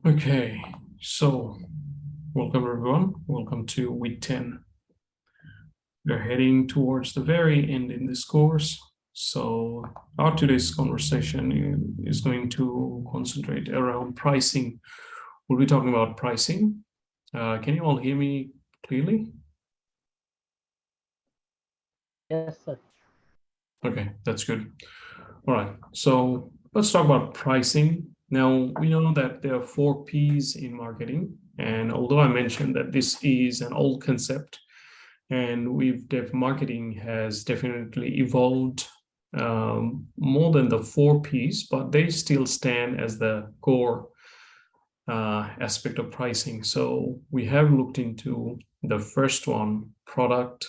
Okay, so welcome everyone. Welcome to week 10. We're heading towards the very end in this course. So our today's conversation is going to concentrate around pricing. We'll be talking about pricing. Can you all hear me clearly? Yes, sir. Okay, that's good. All right, so let's talk about pricing. Now, we know that there are 4 Ps in marketing. And although I mentioned that this is an old concept, and marketing has definitely evolved more than the 4 Ps, but they still stand as the core aspect of pricing. So we have looked into the first one, product,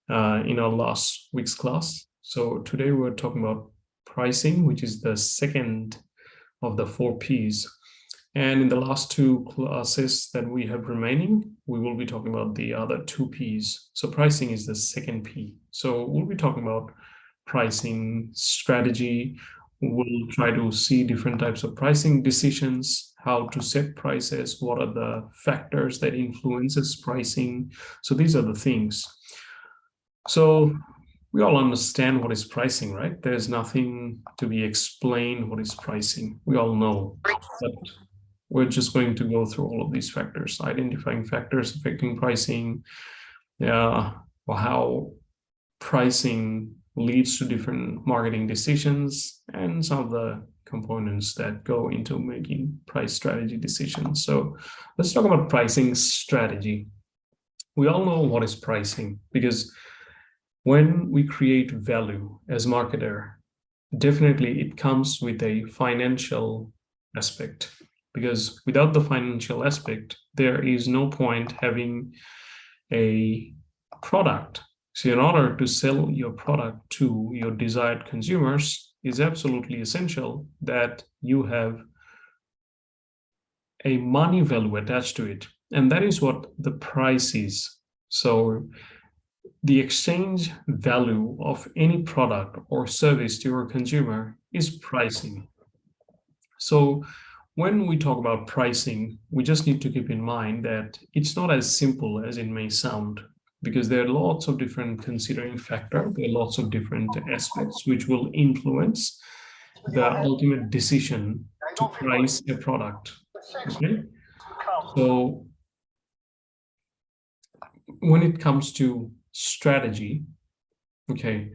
in our last week's class. So today we're talking about pricing, which is the second of the 4 Ps. And in the last 2 classes that we have remaining, we will be talking about the other 2 Ps. So pricing is the second P. So we'll be talking about pricing strategy. We'll try to see different types of pricing decisions, how to set prices, what are the factors that influences pricing. So these are the things. So we all understand what is pricing, right? There's nothing to be explained what is pricing. We all know. But we're just going to go through all of these factors, identifying factors affecting pricing, or how pricing leads to different marketing decisions, and some of the components that go into making price strategy decisions. So let's talk about pricing strategy. We all know what is pricing because when we create value as marketer, definitely it comes with a financial aspect, because without the financial aspect, there is no point having a product. So in order to sell your product to your desired consumers, is absolutely essential that you have a money value attached to it. And that is what the price is. So the exchange value of any product or service to your consumer is pricing. So when we talk about pricing, we just need to keep in mind that it's not as simple as it may sound, because there are lots of different considering factors, there are lots of different aspects which will influence the ultimate decision to price a product. Okay, so when it comes to strategy, okay,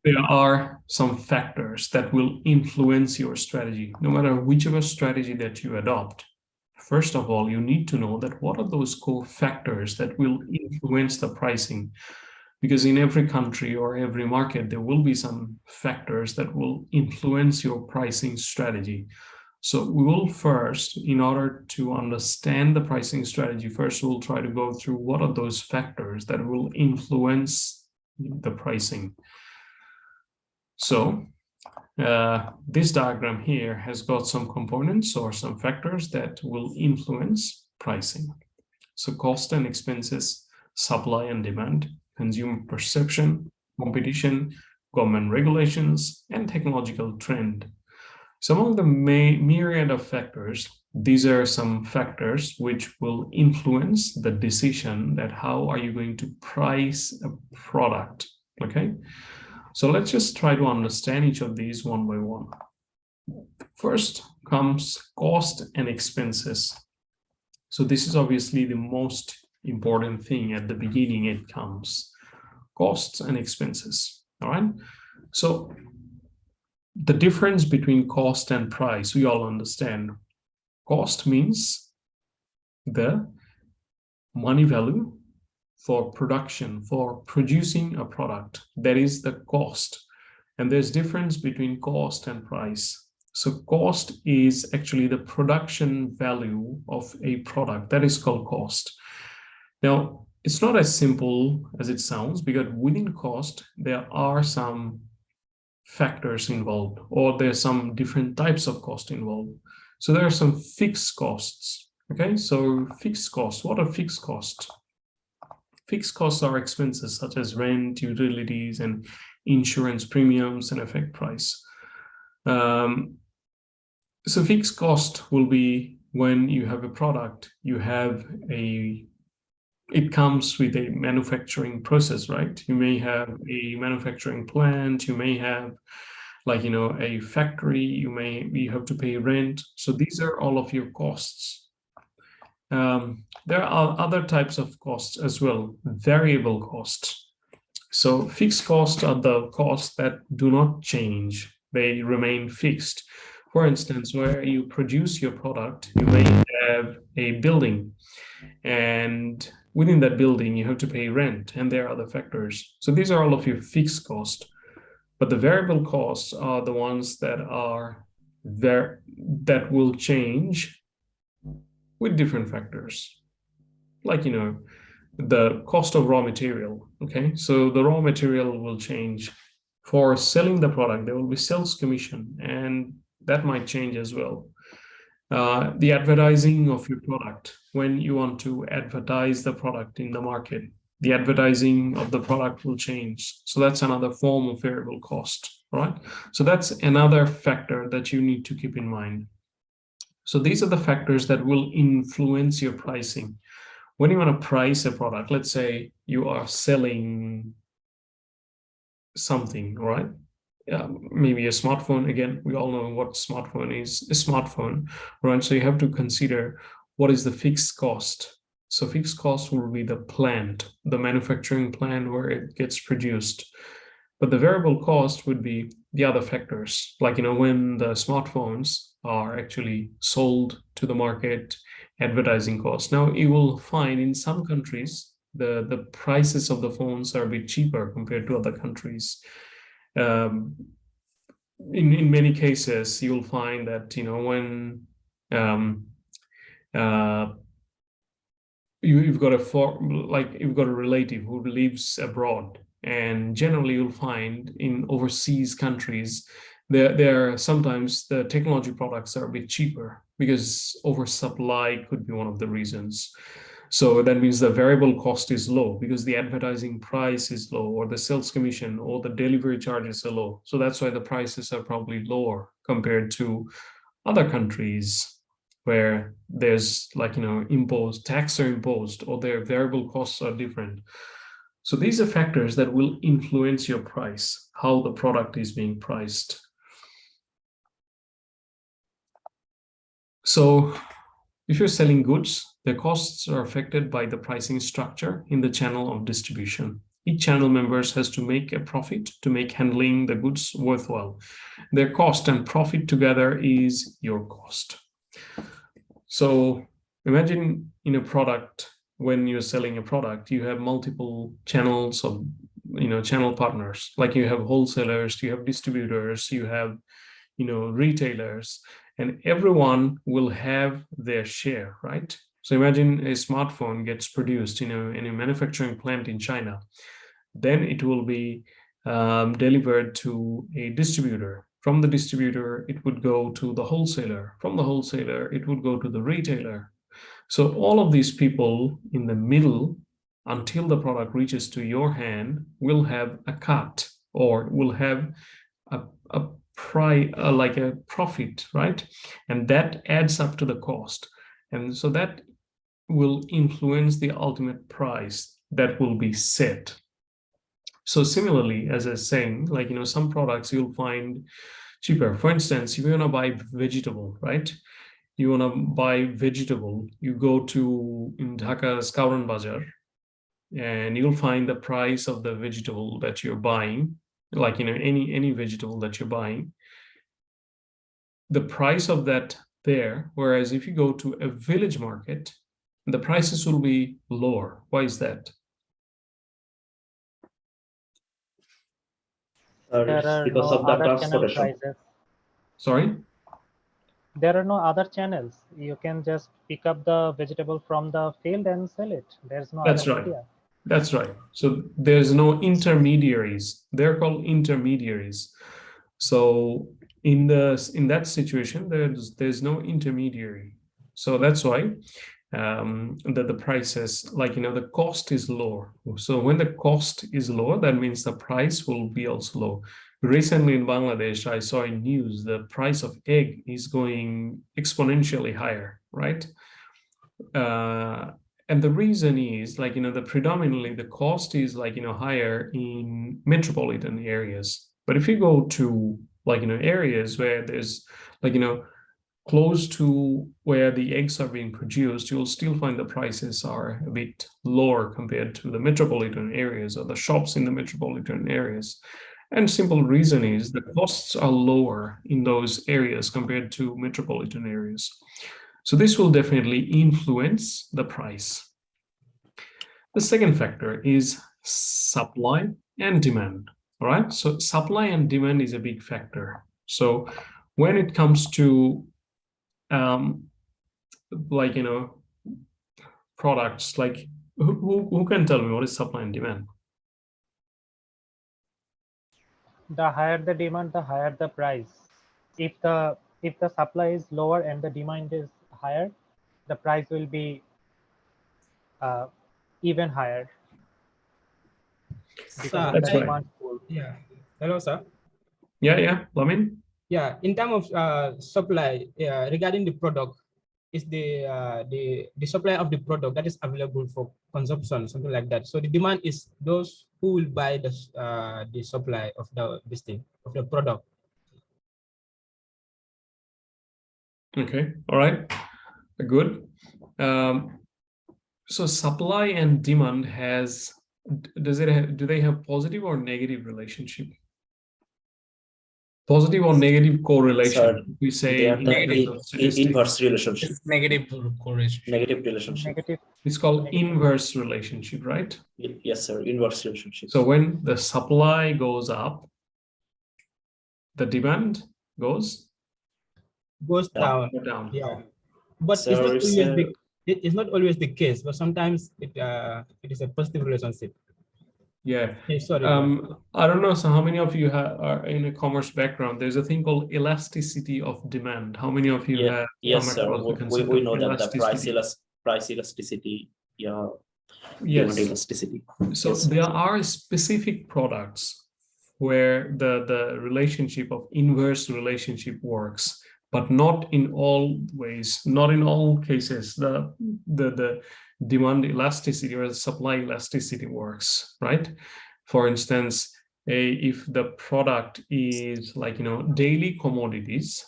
there are some factors that will influence your strategy, no matter whichever strategy that you adopt. First of all, you need to know that what are those core factors that will influence the pricing, because in every country or every market, there will be some factors that will influence your pricing strategy. So we will first, in order to understand the pricing strategy, first we'll try to go through what are those factors that will influence the pricing. So this diagram here has got some components or some factors that will influence pricing. So cost and expenses, supply and demand, consumer perception, competition, government regulations, and technological trend. So among the myriad of factors, these are some factors which will influence the decision that how are you going to price a product, okay? So let's just try to understand each of these one by one. First comes cost and expenses. So this is obviously the most important thing at the beginning. It comes costs and expenses. All right. So the difference between cost and price, we all understand. Cost means the money value for production, for producing a product. That is the cost. And there's difference between cost and price. So cost is actually the production value of a product. That is called cost. Now, it's not as simple as it sounds, because within cost, there are some factors involved, or there's some different types of cost involved. So there are some fixed costs. Okay, so fixed costs. What are fixed costs? Fixed costs are expenses such as rent, utilities, and insurance premiums and effect price. So fixed cost will be when you have a product, it comes with a manufacturing process, right? You may have a manufacturing plant, you may have a factory, you have to pay rent. So these are all of your costs. There are other types of costs as well, variable costs. So fixed costs are the costs that do not change. They remain fixed. For instance, where you produce your product, you may have a building, and within that building, you have to pay rent, and there are other factors. So these are all of your fixed costs. But the variable costs are the ones that are there that will change with different factors. Like, the cost of raw material. Okay, so the raw material will change. For selling the product, there will be sales commission, and that might change as well. The advertising of your product, when you want to advertise the product in the market, the advertising of the product will change. So that's another form of variable cost, right? So that's another factor that you need to keep in mind. So these are the factors that will influence your pricing. When you want to price a product, let's say you are selling something, right? Maybe a smartphone. Again, we all know what smartphone is, a smartphone, right? So you have to consider what is the fixed cost. So fixed cost will be the plant, the manufacturing plant where it gets produced. But the variable cost would be the other factors, like, when the smartphones are actually sold to the market, advertising costs. Now, you will find in some countries, the prices of the phones are a bit cheaper compared to other countries. In many cases, you'll find that, when you've got a relative who lives abroad, and generally you'll find in overseas countries there sometimes the technology products are a bit cheaper because oversupply could be one of the reasons. So that means the variable cost is low because the advertising price is low, or the sales commission or the delivery charges are low. So that's why the prices are probably lower compared to other countries where there's imposed tax are imposed, or their variable costs are different. So these are factors that will influence your price, how the product is being priced. So if you're selling goods, the costs are affected by the pricing structure in the channel of distribution. Each channel members has to make a profit to make handling the goods worthwhile. Their cost and profit together is your cost. So imagine in a product, when you're selling a product, you have multiple channels of, channel partners. Like you have wholesalers, you have distributors, you have, retailers, and everyone will have their share, right? So imagine a smartphone gets produced, in a manufacturing plant in China. Then it will be delivered to a distributor. From the distributor, it would go to the wholesaler. From the wholesaler, it would go to the retailer. So all of these people in the middle, until the product reaches to your hand, will have a cut, or will have a like a profit, right? And that adds up to the cost. And so that will influence the ultimate price that will be set. So similarly, as I was saying, some products you'll find cheaper. For instance, if you want to buy vegetable, right? You want to buy vegetable, you go to in Dhaka's Kauran Bazaar, and you'll find the price of the vegetable that you're buying, any vegetable that you're buying, the price of that there. Whereas if you go to a village market, the prices will be lower. Why is that? There It's are because no of the other channel transportation. prices. Sorry? There are no other channels. You can just pick up the vegetable from the field and sell it. There's no That's other right. media. That's right. So there's no intermediaries. They're called intermediaries. So in that situation, there's no intermediary. So that's why that the prices, the cost is lower. So when the cost is lower, that means the price will be also low. Recently in Bangladesh, I saw in news the price of egg is going exponentially higher, right? And the reason is like, the predominantly the cost is like, higher in metropolitan areas. But if you go to like, areas where there's like, close to where the eggs are being produced, you'll still find the prices are a bit lower compared to the metropolitan areas or the shops in the metropolitan areas. And simple reason is the costs are lower in those areas compared to metropolitan areas. So this will definitely influence the price. The second factor is supply and demand. All right. So supply and demand is a big factor. So when it comes to like, products, like who can tell me what is supply and demand? The higher the demand, the higher the price. If the supply is lower and the demand is higher, the price will be even higher because Sir, of the That's right. demand pool. yeah. Hello, sir. Yeah, Lamin? Yeah, in terms of supply, regarding the product, is the supply of the product that is available for consumption, something like that. So the demand is those who will buy the supply of this thing of the product. Okay, all right, good. So supply and demand do they have positive or negative relationship? Positive or negative correlation? Sir, We say they are in the terms of statistics. inverse relationship. It's negative correlation. Negative relationship. Negative. It's called Negative. inverse relationship, right? Yes, sir. Inverse relationship. So when the supply goes up, the demand goes Down. down. Yeah, but So it's not always the case. But sometimes it is a positive relationship. Yeah. Okay, sorry. I don't know. So how many of you are in a commerce background? There's a thing called elasticity of demand. How many of you have yes, come sir. across the concept We of know that the elasticity? price elasticity, yeah, Yes. demand elasticity. So Yes. there are specific products where the relationship of inverse relationship works, but not in all ways, not in all cases. The demand elasticity or the supply elasticity works, right? For instance, if the product is like, daily commodities,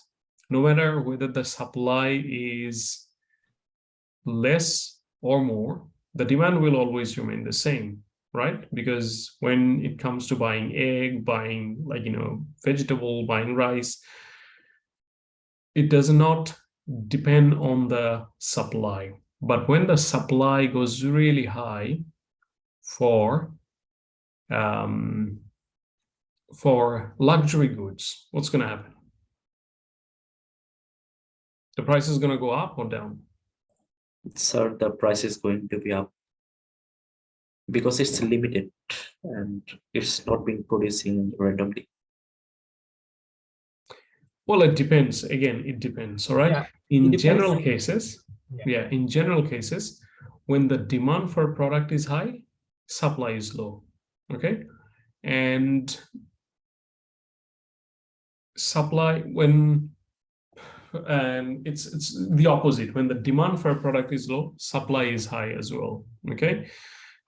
no matter whether the supply is less or more, the demand will always remain the same, right? Because when it comes to buying egg, buying like, vegetable, buying rice, it does not depend on the supply. But when the supply goes really high for luxury goods, what's going to happen? The price is going to go up or down? Sir, the price is going to be up because it's limited and it's not being producing randomly. Well, it depends. Again, it depends. All right. Yeah, in depends. general cases, Yeah. in general cases, when the demand for a product is high, supply is low. Okay. And supply and it's the opposite. When the demand for a product is low, supply is high as well. Okay.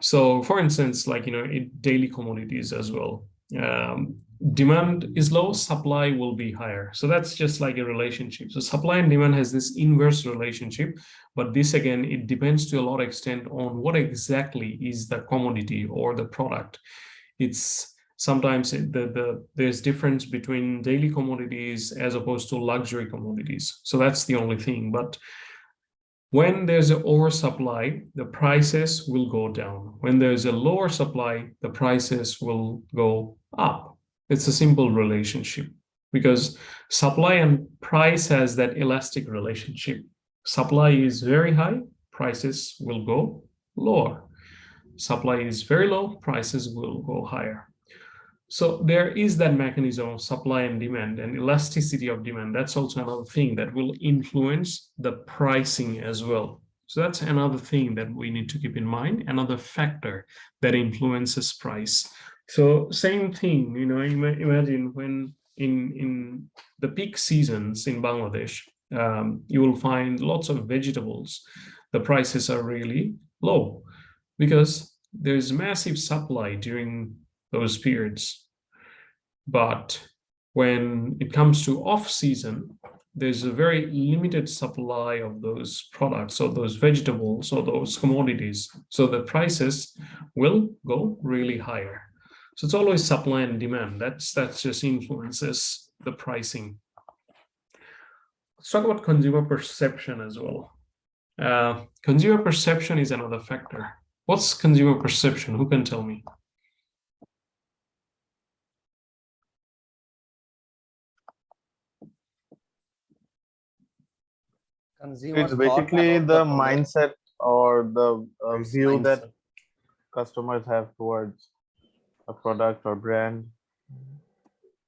So for instance, like, in daily commodities as well, demand is low, supply will be higher. So that's just like a relationship. So supply and demand has this inverse relationship, but this again, it depends to a lot of extent on what exactly is the commodity or the product. It's sometimes there's difference between daily commodities as opposed to luxury commodities. So that's the only thing. But when there's an oversupply, the prices will go down. When there's a lower supply, the prices will go up. It's a simple relationship because supply and price has that elastic relationship. Supply is very high, prices will go lower. Supply is very low, prices will go higher. So there is that mechanism of supply and demand and elasticity of demand. That's also another thing that will influence the pricing as well. So that's another thing that we need to keep in mind, another factor that influences price. So same thing, you know, imagine when in the peak seasons in Bangladesh, you will find lots of vegetables. The prices are really low because there's massive supply during those periods. But when it comes to off season, there's a very limited supply of those products or those vegetables or those commodities. So the prices will go really higher. So it's always supply and demand. That's just influences the pricing. Let's talk about consumer perception as well. Consumer perception is another factor. What's consumer perception? Who can tell me? Consumer It's thought basically about the product. mindset or the view that Mindset. customers have towards a product or brand.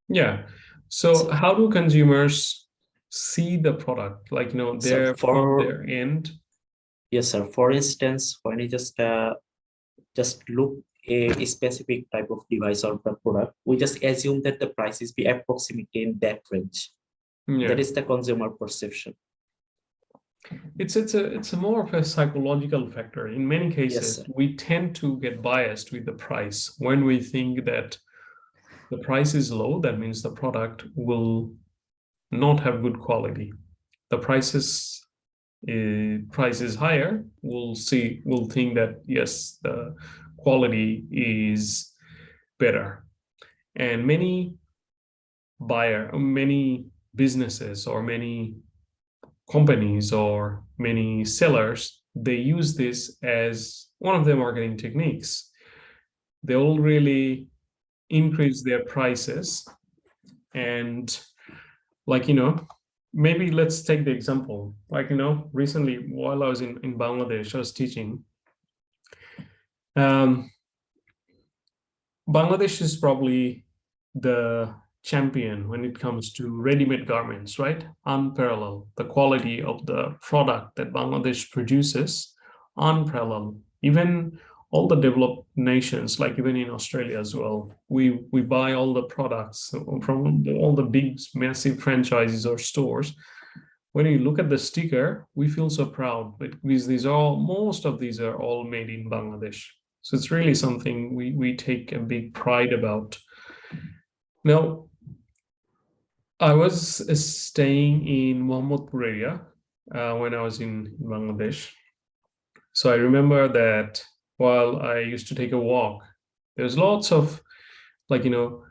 Yeah. So how do consumers see the product? Like, you know, So they're from for their end. yes, sir. For instance, when you just look a specific type of device or the product, we just assume that the prices be approximately in that range. Yeah. That is the consumer perception. It's a more of a psychological factor. In many cases, sir. we tend to get biased with the price. When we think that the price is low, that means the product will not have good quality. The price is higher, we'll think that yes, the quality is better. And many businesses or many companies or many sellers, they use this as one of their marketing techniques. They'll really increase their prices. And like, you know, maybe let's take the example, like, you know, recently while I was in Bangladesh, I was teaching. Bangladesh is probably the champion when it comes to ready-made garments, right? Unparalleled. The quality of the product that Bangladesh produces, unparalleled. Even all the developed nations, like even in Australia as well, we buy all the products from all the big, massive franchises or stores. When you look at the sticker, we feel so proud because most of these are all made in Bangladesh. So it's really something we take a big pride about. Now, I was staying in Mohammedpur area when I was in Bangladesh. So I remember that while I used to take a walk, there's lots of, like, you know,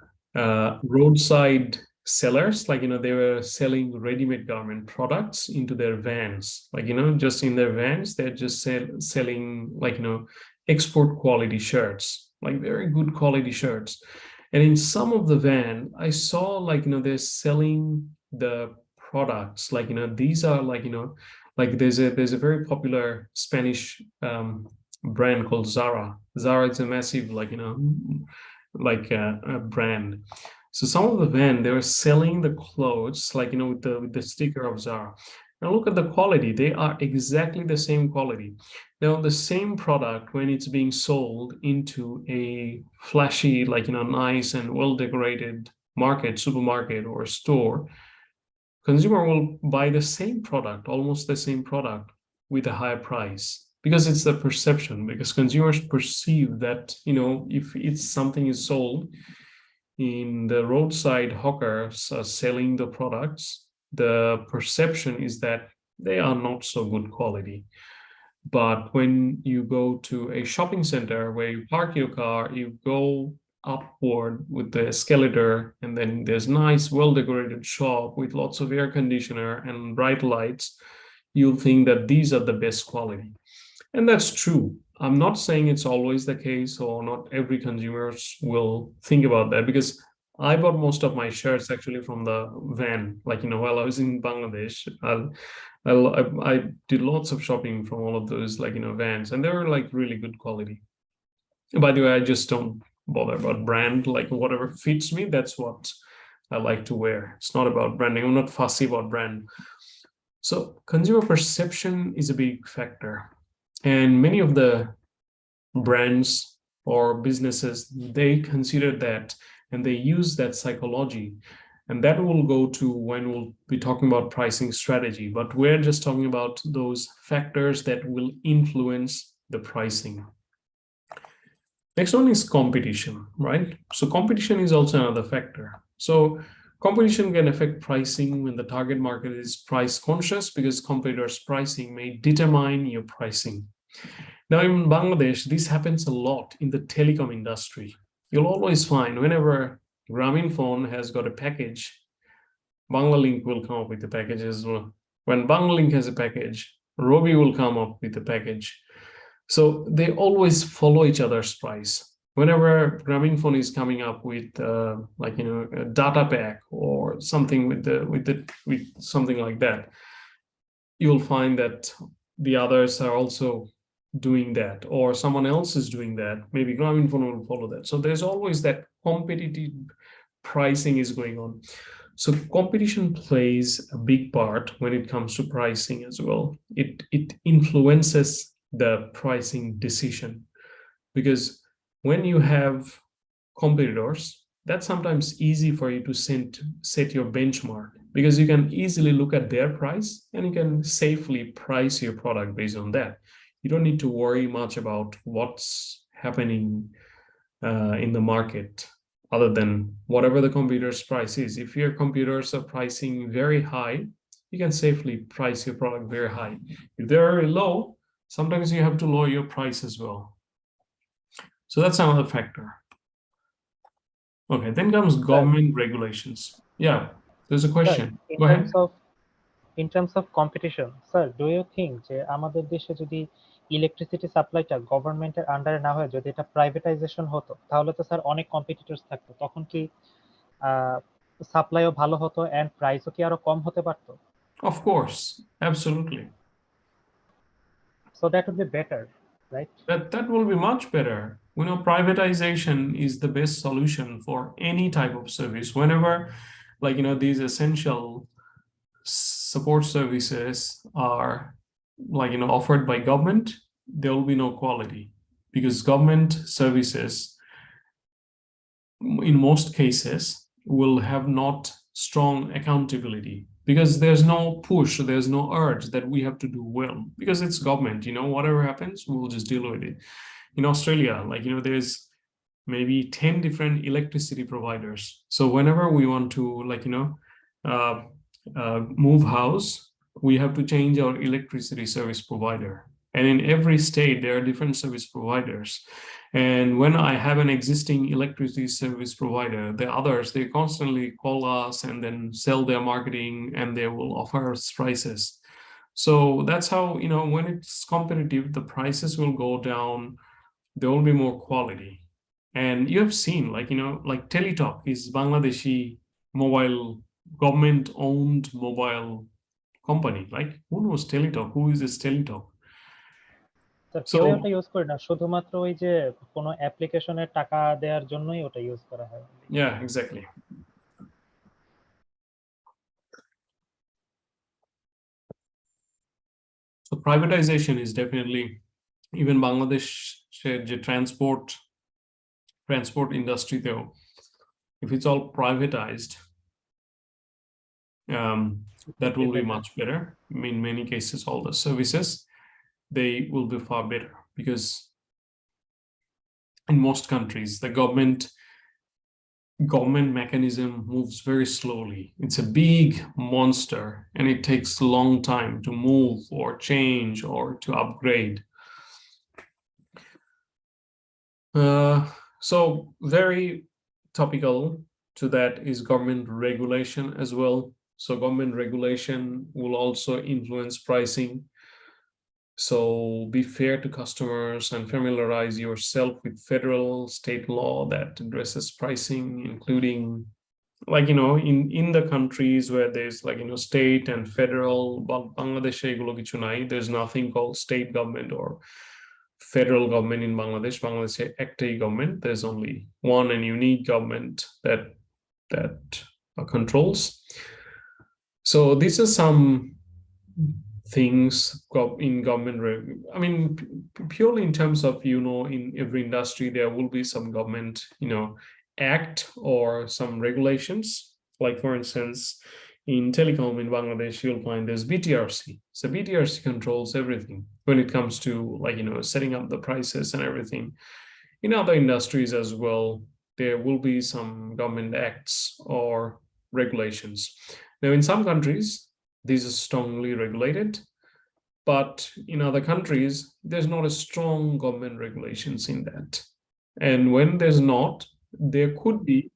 roadside sellers, like, you know, they were selling ready-made garment products into their vans, like, you know, just in their vans, they're just selling, like, you know, export quality shirts, like very good quality shirts. And in some of the van, I saw, like, you know, they're selling the products, like, you know, these are, like, you know, like there's a very popular Spanish brand called Zara. Zara is a massive, like, you know, like a brand. So some of the van, they were selling the clothes, like, you know, with the sticker of Zara. Now look at the quality. They are exactly the same quality. Now the same product, when it's being sold into a flashy, like, you know, nice and well decorated market, supermarket or store, consumer will buy the same product, almost the same product, with a higher price, because it's the perception, because consumers perceive that, you know, if it's something is sold in the roadside hawkers selling the products, the perception is that they are not so good quality. But when you go to a shopping center where you park your car, you go upward with the escalator, and then there's nice, well-decorated shop with lots of air conditioner and bright lights, you'll think that these are the best quality. And that's true. I'm not saying it's always the case, or not every consumer will think about that, because I bought most of my shirts actually from the van, like, you know, while I was in Bangladesh. I did lots of shopping from all of those, like, you know, vans, and they were like really good quality. And by the way, I just don't bother about brand, like whatever fits me, that's what I like to wear. It's not about branding. I'm not fussy about brand. So consumer perception is a big factor. And many of the brands or businesses, they consider that and they use that psychology. And that will go to when we'll be talking about pricing strategy, but we're just talking about those factors that will influence the pricing. Next one is competition, right? So competition is also another factor. So competition can affect pricing when the target market is price conscious, because competitors' pricing may determine your pricing. Now in Bangladesh, this happens a lot in the telecom industry. You'll always find whenever Grameenphone has got a package, Banglalink will come up with the package as well. When Banglalink has a package, Robi will come up with the package. So they always follow each other's price. Whenever Grameenphone is coming up with like a data pack or something with something like that, you'll find that the others are also doing that, or someone else is doing that. Maybe Grameenphone will follow that. So there's always that competitive pricing is going on. So competition plays a big part when it comes to pricing as well. It influences the pricing decision, because when you have competitors, that's sometimes easy for you to set your benchmark, because you can easily look at their price and you can safely price your product based on that. You don't need to worry much about what's happening in the market, other than whatever the computer's price is. If your computers are pricing very high, you can safely price your product very high. If they're very low, sometimes you have to lower your price as well. So that's another factor. Okay, then comes government regulations. Yeah, there's a question. Go ahead. In terms of competition, sir, do you think যে আমাদের দেশে যদি electricity সাপ্লাইটা গভর্নমেন্টের আন্ডারে না হয়ে যদি এটা প্রাইভেটাইজেশন হতো, তাহলে তো স্যার অনেক কম্পিটিটরস থাকতো, তখন কি সাপ্লাইও ভালো হতো এন্ড প্রাইসও কি আরো কম হতে পারতো? Of course, absolutely. So that would be better, right? That will be much better. Privatization is the best solution for any type of service. Whenever, like, these essential support services are, like, offered by government, there will be no quality, because government services in most cases will have not strong accountability, because there's no push, there's no urge that we have to do well, because it's government. Whatever happens, we'll just deal with it. In Australia, like, there's maybe 10 different electricity providers. So whenever we want to, like, move house, we have to change our electricity service provider. And in every state, there are different service providers. And when I have an existing electricity service provider, the others, they constantly call us and then sell their marketing, and they will offer us prices. So that's how, when it's competitive, the prices will go down, there will be more quality. And you have seen, like, like Teletalk is Bangladeshi mobile, government-owned mobile company. Like, who knows Teletalk? Who is this Teletalk? কেউ ওটা use করে না, শুধুমাত্র ওই যে কোনো অ্যাপ্লিকেশনের টাকা দেওয়ার জন্যই ওটা ইউজ করা হয়। Yeah, exactly. So privatization is definitely, even Bangladesh যে transport industry though, if it's all privatized, that will be much better. In many cases, all the services, they will be far better, because in most countries, the government mechanism moves very slowly. It's a big monster, and it takes a long time to move or change or to upgrade. So very topical to that is government regulation as well. So government regulation will also influence pricing. So be fair to customers and familiarize yourself with federal, state law that addresses pricing, including, like, in the countries where there's, like, state and federal. Bangladesh, there's nothing called state government or federal government in Bangladesh. Bangladesh ektai government. There's only one and unique government that controls. So these are some things in government. I mean, purely in terms of, in every industry, there will be some government, act or some regulations. Like, for instance, in telecom in Bangladesh, you'll find there's BTRC. So BTRC controls everything when it comes to, like, setting up the prices and everything. In other industries as well, there will be some government acts or regulations. Now, in some countries, this is strongly regulated, but in other countries, there's not a strong government regulations in that. And when there's not, there could be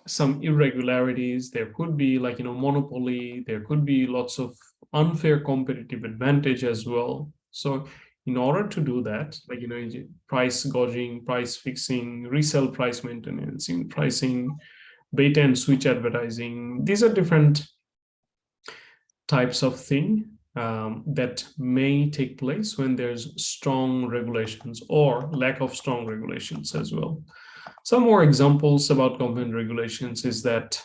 some irregularities, there could be, like, monopoly, there could be lots of unfair competitive advantage as well. So in order to do that, like, price gouging, price fixing, resale price maintenance, pricing, bait and switch advertising, these are different types of thing that may take place when there's strong regulations or lack of strong regulations as well. Some more examples about government regulations is that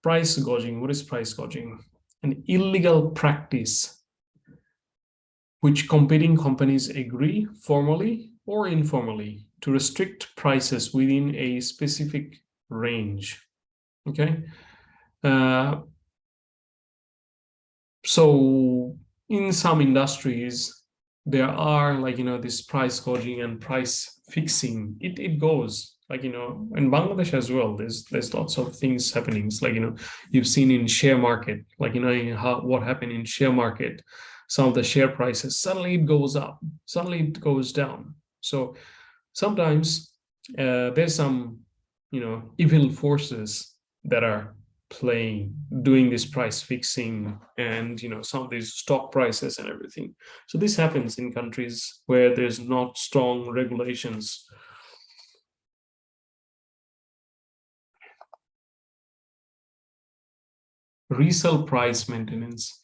price gouging. What is price gouging? An illegal practice which competing companies agree formally or informally to restrict prices within a specific range. Okay. So in some industries, there are, like, this price gouging and price fixing. It goes, like, in Bangladesh as well. There's lots of things happening. It's like, you've seen in share market, like, what happened in share market. Some of the share prices, suddenly it goes up, suddenly it goes down. So sometimes there's some, evil forces that are doing this price fixing and, some of these stock prices and everything. So this happens in countries where there's not strong regulations. Resale price maintenance.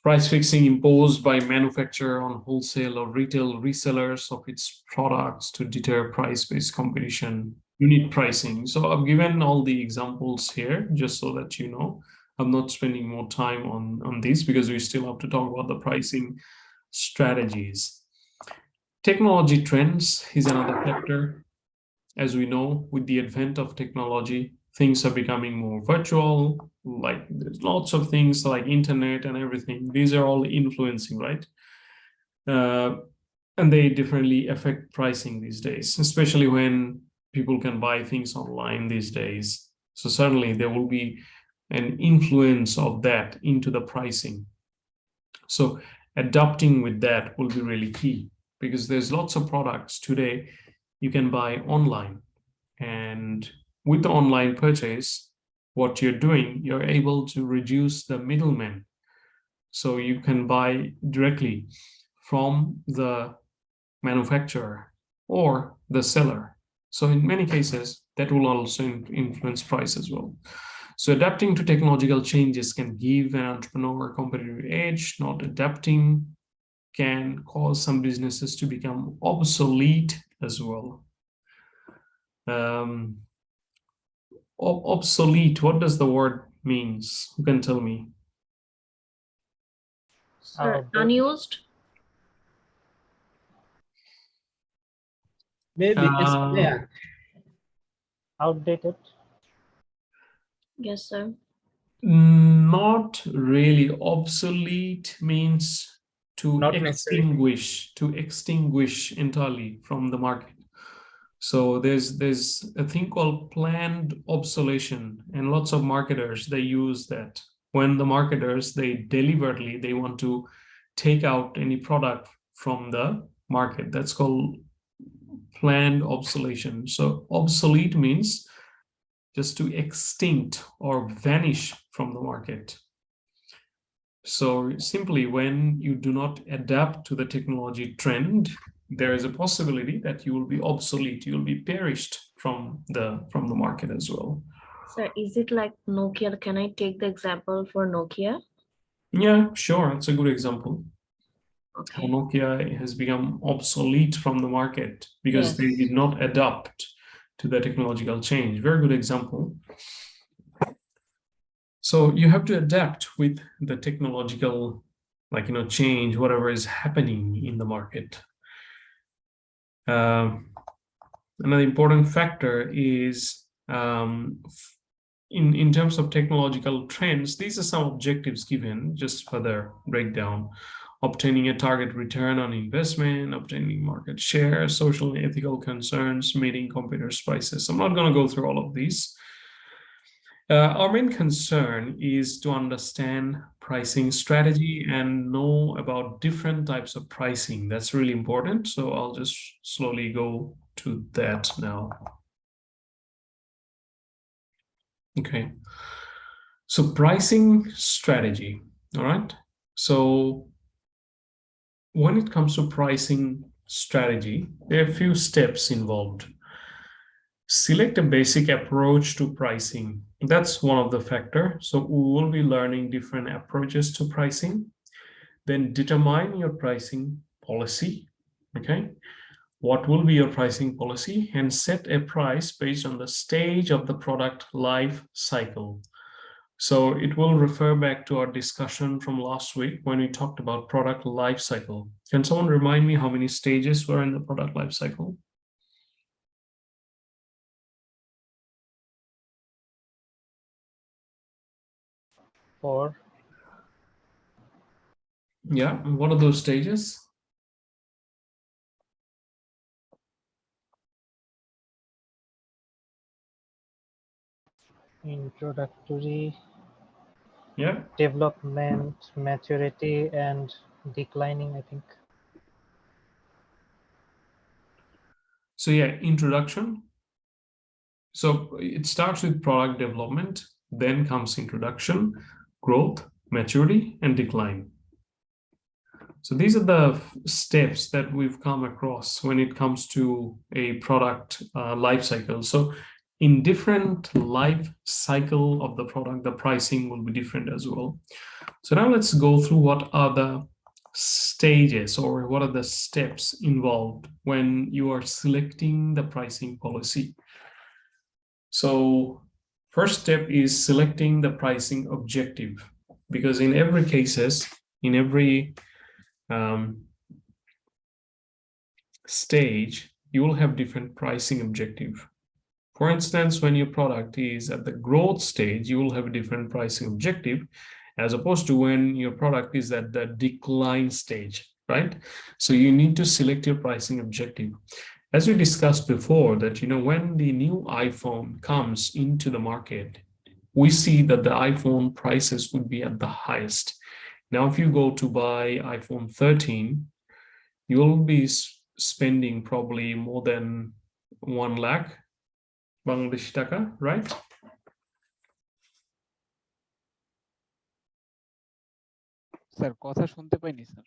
Price fixing imposed by manufacturer on wholesale or retail resellers of its products to deter price-based competition. Unit pricing. So I've given all the examples here just so that you know. I'm not spending more time on this because we still have to talk about the pricing strategies. Technology trends is another factor. As we know, with the advent of technology, things are becoming more virtual, like there's lots of things like internet and everything. These are all influencing, right? And they differently affect pricing these days, especially when people can buy things online these days. So certainly there will be an influence of that into the pricing. So adapting with that will be really key because there's lots of products today you can buy online. And with the online purchase, what you're doing, you're able to reduce the middleman. So you can buy directly from the manufacturer or the seller. So in many cases, that will also influence price as well. So adapting to technological changes can give an entrepreneur a competitive edge. Not adapting can cause some businesses to become obsolete as well. Obsolete, what does the word means? Who can tell me? Sir, unused? Maybe expired. Outdated? Yes, sir. Not really. Obsolete means to Not extinguish entirely from the market. So there's a thing called planned obsolescence, and lots of marketers, they use that. When the marketers, they deliberately, they want to take out any product from the market. That's called planned obsolescence. So obsolete means just to extinct or vanish from the market. So simply when you do not adapt to the technology trend, there is a possibility that you will be obsolete, you will be perished from the market as well. Sir, is it like Nokia? Can I take the example for Nokia? Yeah, sure. That's a good example. Okay. How Nokia has become obsolete from the market because they Yes. did not adapt to the technological change. Very good example. So you have to adapt with the technological like, change whatever is happening in the market. Another important factor is in terms of technological trends, these are some objectives given, just further breakdown: obtaining a target return on investment, obtaining market share, social and ethical concerns, meeting competitors' prices. I'm not going to go through all of these. Our main concern is to understand pricing strategy and know about different types of pricing. That's really important. So I'll just slowly go to that now. Okay. So pricing strategy, all right? So when it comes to pricing strategy, there are a few steps involved. Select a basic approach to pricing. That's one of the factors. So we will be learning different approaches to pricing. Then determine your pricing policy. Okay. What will be your pricing policy? And set a price based on the stage of the product life cycle. So it will refer back to our discussion from last week when we talked about product life cycle. Can someone remind me how many stages were in the product life cycle? Or Yeah, and what are those stages? introductory, Yeah. development, maturity, and declining, I think. So yeah, introduction. So it starts with product development, then comes introduction, growth, maturity, and decline. So these are the steps that we've come across when it comes to a product life cycle. So in different life cycle of the product, the pricing will be different as well. So now let's go through what are the stages or what are the steps involved when you are selecting the pricing policy. So first step is selecting the pricing objective, because in every cases, in every stage, you will have different pricing objective. For instance, when your product is at the growth stage, you will have a different pricing objective as opposed to when your product is at the decline stage, right? So you need to select your pricing objective. As we discussed before, that when the new iPhone comes into the market, we see that the iPhone prices would be at the highest. Now, if you go to buy iPhone 13, you'll be spending probably more than 1 lakh Bangladeshi taka, right? Sir কথা শুনতে পাইনি sir.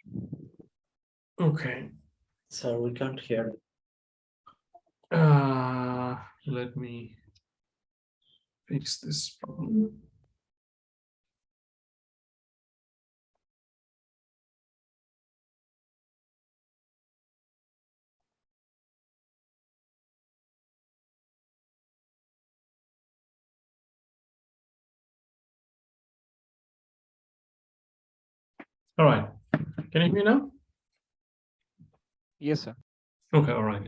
Okay. Sir, we can't hear. Let me fix this problem. All right. Can you hear me now? Yes, sir. Okay, all right.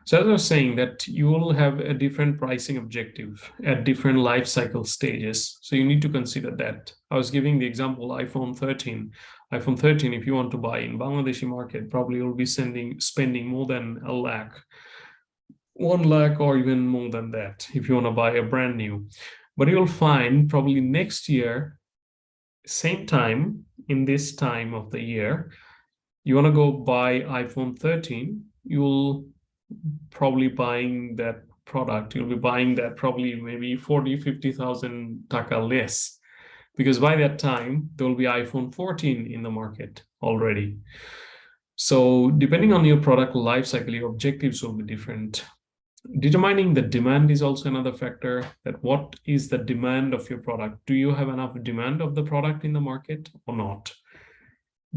So as I was saying, that you will have a different pricing objective at different life cycle stages. So you need to consider that. I was giving the example iPhone 13. iPhone 13, if you want to buy in Bangladeshi market, probably you'll be spending more than 1 lakh, 1 lakh or even more than that if you want to buy a brand new. But you'll find probably next year, same time, in this time of the year, you want to go buy iPhone 13, you'll probably buying that product, you'll be buying that probably maybe 40,000-50,000 taka less, because by that time there will be iPhone 14 in the market already. So depending on your product life cycle, your objectives will be different. Determining the demand is also another factor, that what is the demand of your product? Do you have enough demand of the product in the market or not?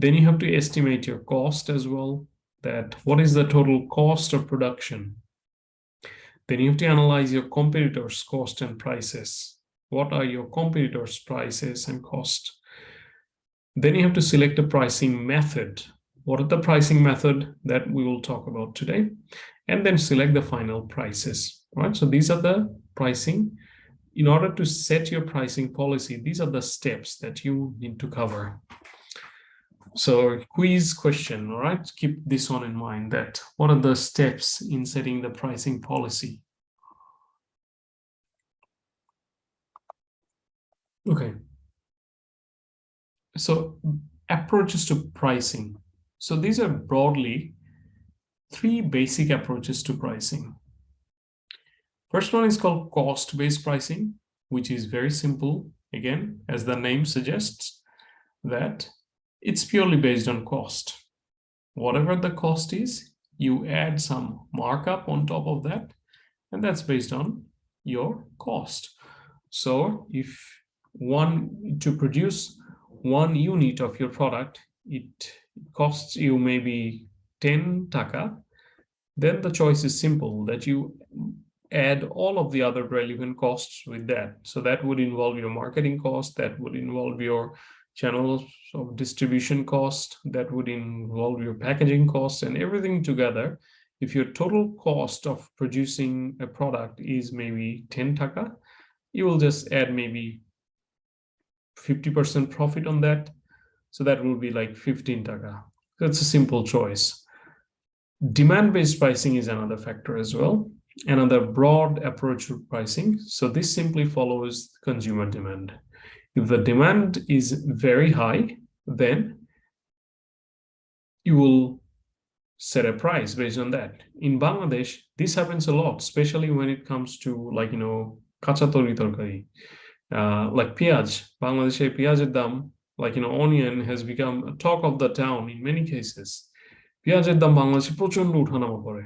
Then you have to estimate your cost as well, that what is the total cost of production? Then you have to analyze your competitors' cost and prices. What are your competitors' prices and cost? Then you have to select a pricing method. What are the pricing method that we will talk about today? And then select the final prices, right? So these are the pricing. In order to set your pricing policy, these are the steps that you need to cover. So quiz question, all right? Keep this one in mind, that what are the steps in setting the pricing policy? Okay. So approaches to pricing. So these are broadly 3 basic approaches to pricing. First one is called cost-based pricing, which is very simple. Again, as the name suggests, that it's purely based on cost. Whatever the cost is, you add some markup on top of that, and that's based on your cost. So if to produce 1 unit of your product, it costs you maybe 10 taka, then the choice is simple, that you add all of the other relevant costs with that. So that would involve your marketing cost, that would involve your channels of distribution cost, that would involve your packaging cost, and everything together. If your total cost of producing a product is maybe 10 taka, you will just add maybe 50% profit on that. So that will be like 15 taka. So it's a simple choice. Demand-based pricing is another factor as well, another broad approach to pricing. So this simply follows consumer demand. If the demand is very high, then you will set a price based on that. In Bangladesh, this happens a lot, especially when it comes to, like, kacha tori torkari, like piyaj. Bangladesh piyajের দাম, like, onion has become a talk of the town in many cases. পেঁয়াজের দাম বাংলাদেশে প্রচন্ড উঠানামা করে.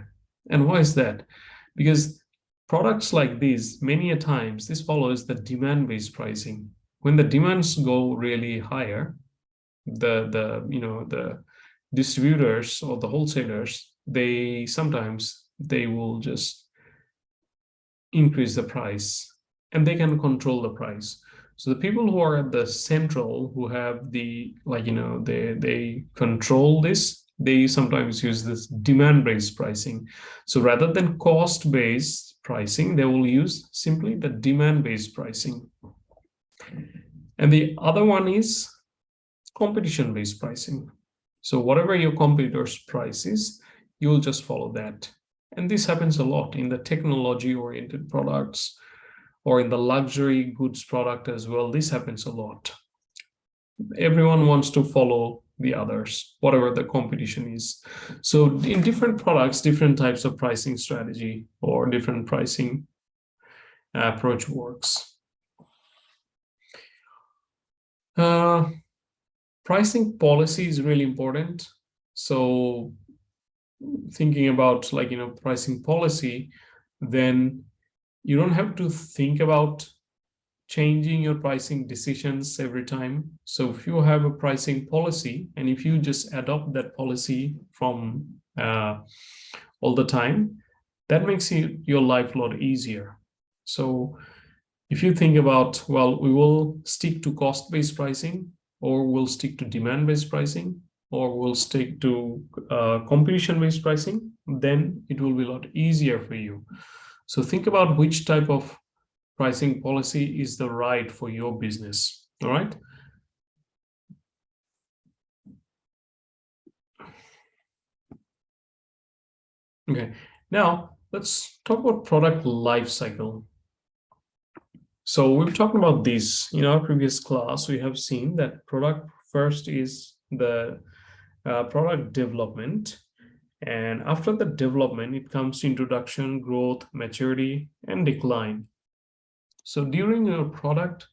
And why is that? Because products like these, many a times, this follows the demand-based pricing. When the demands go really higher, the distributors or the wholesalers, they will just increase the price, and they can control the price. So the people who are at the central, who have the, like, they control this, they sometimes use this demand-based pricing. So rather than cost-based pricing, they will use simply the demand-based pricing. And the other one is competition-based pricing. So whatever your competitor's price is, you will just follow that. And this happens a lot in the technology-oriented products or in the luxury goods product as well. This happens a lot. Everyone wants to follow the others, whatever the competition is. So in different products, different types of pricing strategy or different pricing approach works. Pricing policy is really important. So thinking about, like, pricing policy, then you don't have to think about changing your pricing decisions every time. So if you have a pricing policy, and if you just adopt that policy from all the time, that makes your life a lot easier. So if you think about, well, we will stick to cost-based pricing, or we'll stick to demand-based pricing, or we'll stick to competition-based pricing, then it will be a lot easier for you. So think about which type of pricing policy is the right for your business. All right. Okay. Now let's talk about product life cycle. So we've talked about this in our previous class. We have seen that product first is the product development. And after the development, it comes to introduction, growth, maturity, and decline. So during your product,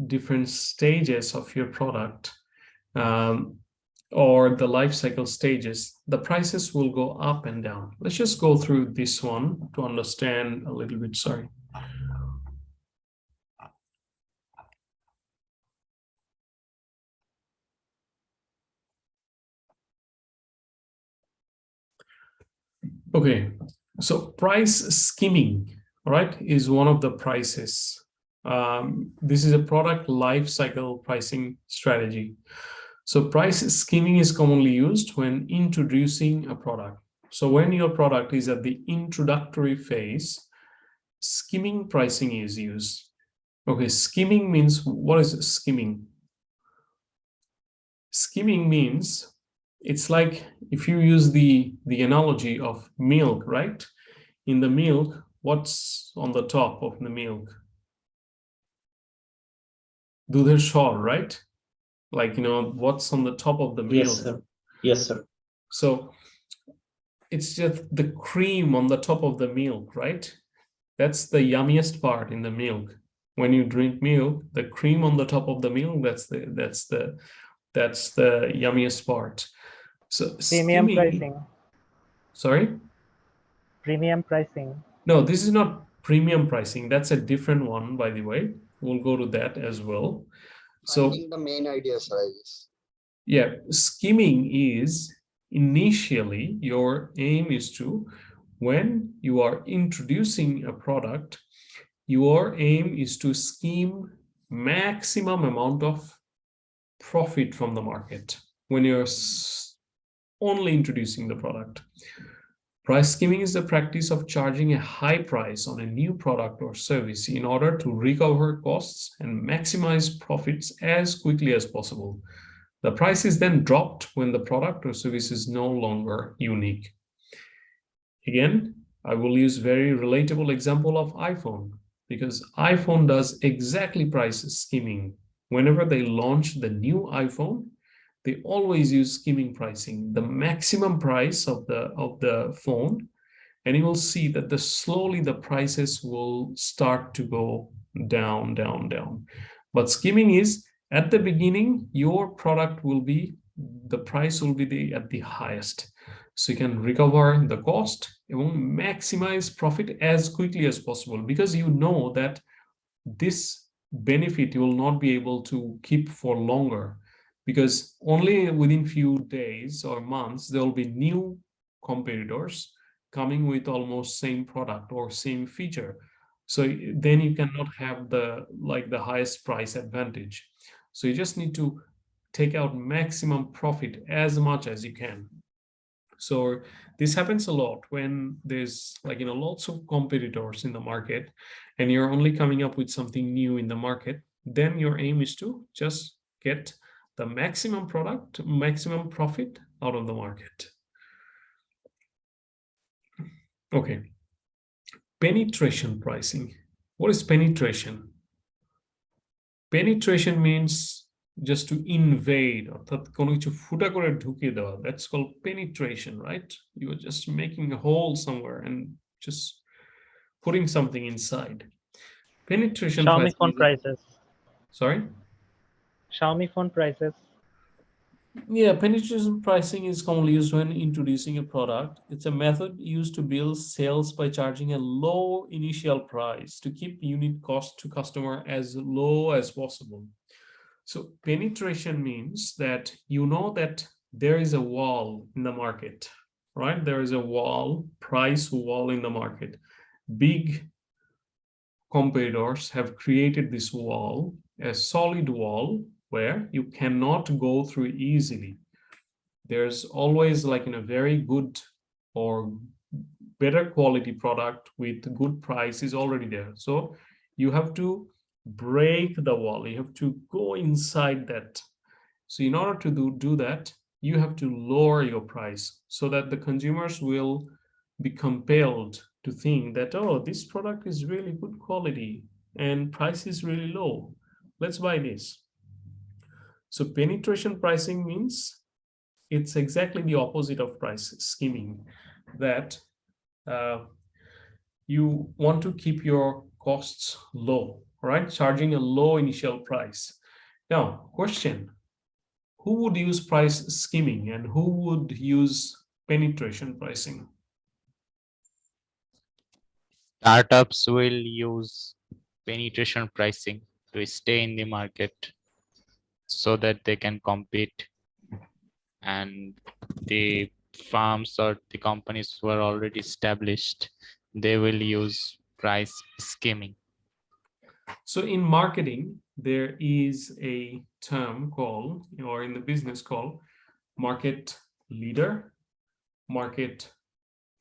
different stages of your product, or the life cycle stages, the prices will go up and down. Let's just go through this one to understand a little bit. Sorry. Okay, so price skimming, right, is one of the prices This is a product life cycle pricing strategy. So price skimming is commonly used when introducing a product. So when your product is at the introductory phase, skimming pricing is used. Okay, skimming means, what is skimming? Skimming means, it's like if you use the analogy of milk, right? In the milk, what's on the top of the milk? Dudher shor, right? Like, what's on the top of the milk? Yes, sir. Yes, sir. So it's just the cream on the top of the milk, right? That's the yummiest part in the milk. When you drink milk, the cream on the top of the milk, that's the yummiest part. So Premium skimming, pricing. sorry? Premium pricing. No, this is not premium pricing. That's a different one, by the way. We'll go to that as well. So Finding the main ideas, I guess. yeah, skimming is initially your aim is to, when you are introducing a product, your aim is to skim maximum amount of profit from the market when you're only introducing the product. Price skimming is the practice of charging a high price on a new product or service in order to recover costs and maximize profits as quickly as possible. The price is then dropped when the product or service is no longer unique. Again, I will use very relatable example of iPhone, because iPhone does exactly price skimming. Whenever they launch the new iPhone, they always use skimming pricing, the maximum price of the phone, and you will see that slowly the prices will start to go down, down, down. But skimming is, at the beginning, your product will be, the price will be at the highest. So you can recover the cost and maximize profit as quickly as possible, because you know that this benefit you will not be able to keep for longer, because only within few days or months there will be new competitors coming with almost same product or same feature. So then you cannot have the highest price advantage. So you just need to take out maximum profit as much as you can. So this happens a lot when there's lots of competitors in the market and you're only coming up with something new in the market. Then your aim is to just get the maximum profit out of the market. Okay. Penetration pricing. What is penetration? Penetration means just to invade, that's called penetration, right? You are just making a hole somewhere and just putting something inside. Penetration Xiaomi phone pricing. prices. Sorry? Xiaomi phone prices. Yeah, penetration pricing is commonly used when introducing a product. It's a method used to build sales by charging a low initial price to keep unit cost to customer as low as possible. So penetration means that you know that there is a wall in the market, right? There is a wall, price wall in the market. Big competitors have created this wall, a solid wall where you cannot go through easily. There's always a very good or better quality product with good price is already there. So you have to break the wall. You have to go inside that. So in order to do that, you have to lower your price so that the consumers will be compelled to think that, oh, this product is really good quality and price is really low. Let's buy this. So penetration pricing means it's exactly the opposite of price skimming, that you want to keep your costs low, right? Charging a low initial price. Now, question, who would use price skimming and who would use penetration pricing? Startups will use penetration pricing to stay in the market so that they can compete, and the farms or the companies who are already established, they will use price skimming. So in marketing, there is a term called, or in the business called, market leader, market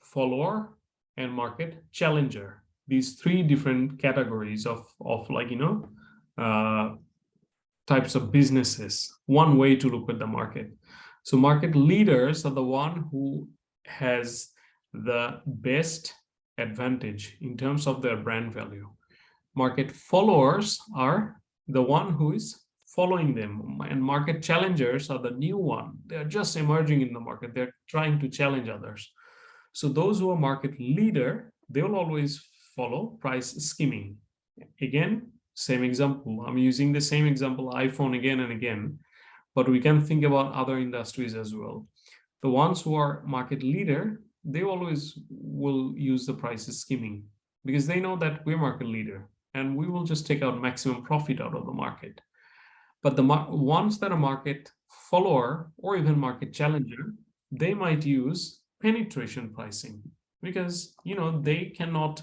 follower, and market challenger. These three different categories of like, types of businesses. One way to look at the market. So market leaders are the one who has the best advantage in terms of their brand value. Market followers are the one who is following them, and market challengers are the new one. They're just emerging in the market. They're trying to challenge others. So those who are market leader, they will always follow price skimming. Again, same example. I'm using the same example, iPhone, again and again, but we can think about other industries as well. The ones who are market leader, they always will use the price skimming because they know that we're market leader and we will just take out maximum profit out of the market. But the ones that are market follower or even market challenger, they might use penetration pricing because, they cannot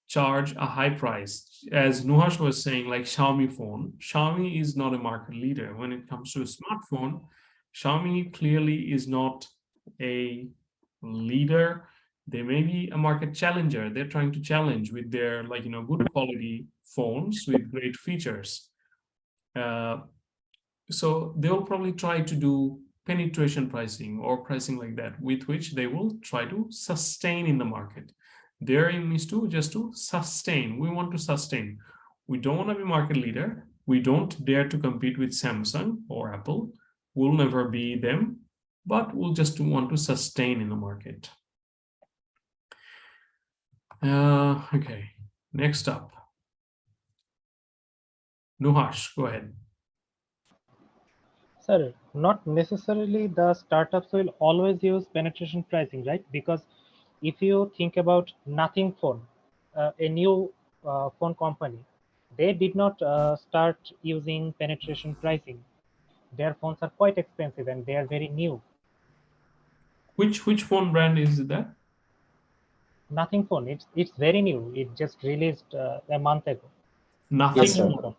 charge a high price. As Nuhash was saying, like Xiaomi phone, Xiaomi is not a market leader. When it comes to a smartphone, Xiaomi clearly is not a leader. They may be a market challenger. They're trying to challenge with their good quality phones with great features. So they'll probably try to do penetration pricing or pricing like that, with which they will try to sustain in the market. Their aim is to sustain. We want to sustain. We don't want to be market leader. We don't dare to compete with Samsung or Apple. We'll never be them, but we'll just want to sustain in the market. Okay, next up. Nuhash, go ahead. Sir, not necessarily the startups will always use penetration pricing, right? Because if you think about Nothing Phone, a new phone company, they did not start using penetration pricing. Their phones are quite expensive and they are very new. Which phone brand is that? Nothing Phone, it's very new. It just released a month ago. Nothing. Yes, sir. Phone.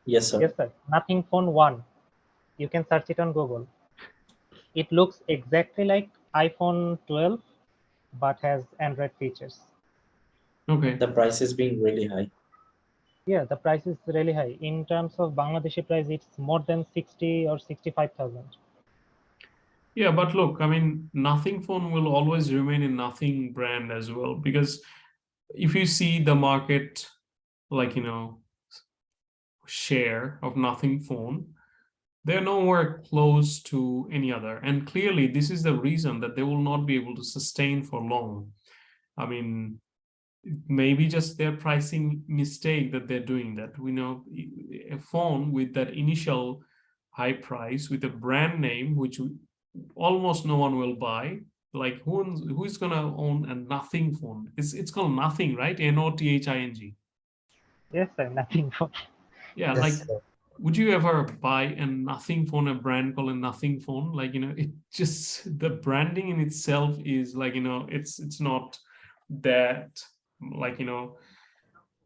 Yes, sir. Yes, sir. Nothing Phone 1. You can search it on Google. It looks exactly like iPhone 12, but has Android features. Okay. The price is being really high. Yeah, the price is really high. In terms of Bangladeshi price, it's more than 60 or 65,000. Yeah, but look, I mean, Nothing Phone will always remain in Nothing brand as well, because if you see the market, share of Nothing Phone, they're nowhere close to any other. And clearly, this is the reason that they will not be able to sustain for long. I mean, maybe just their pricing mistake that they're doing that. We know a phone with that initial high price with a brand name, which almost no one will buy. Like who's gonna own a Nothing Phone? It's called Nothing, right? Nothing. Yes, sir. Nothing Phone. Yeah, Yes, like, sir. would you ever buy a Nothing Phone, a brand called a Nothing Phone? Like, it just, the branding in itself is like, it's not that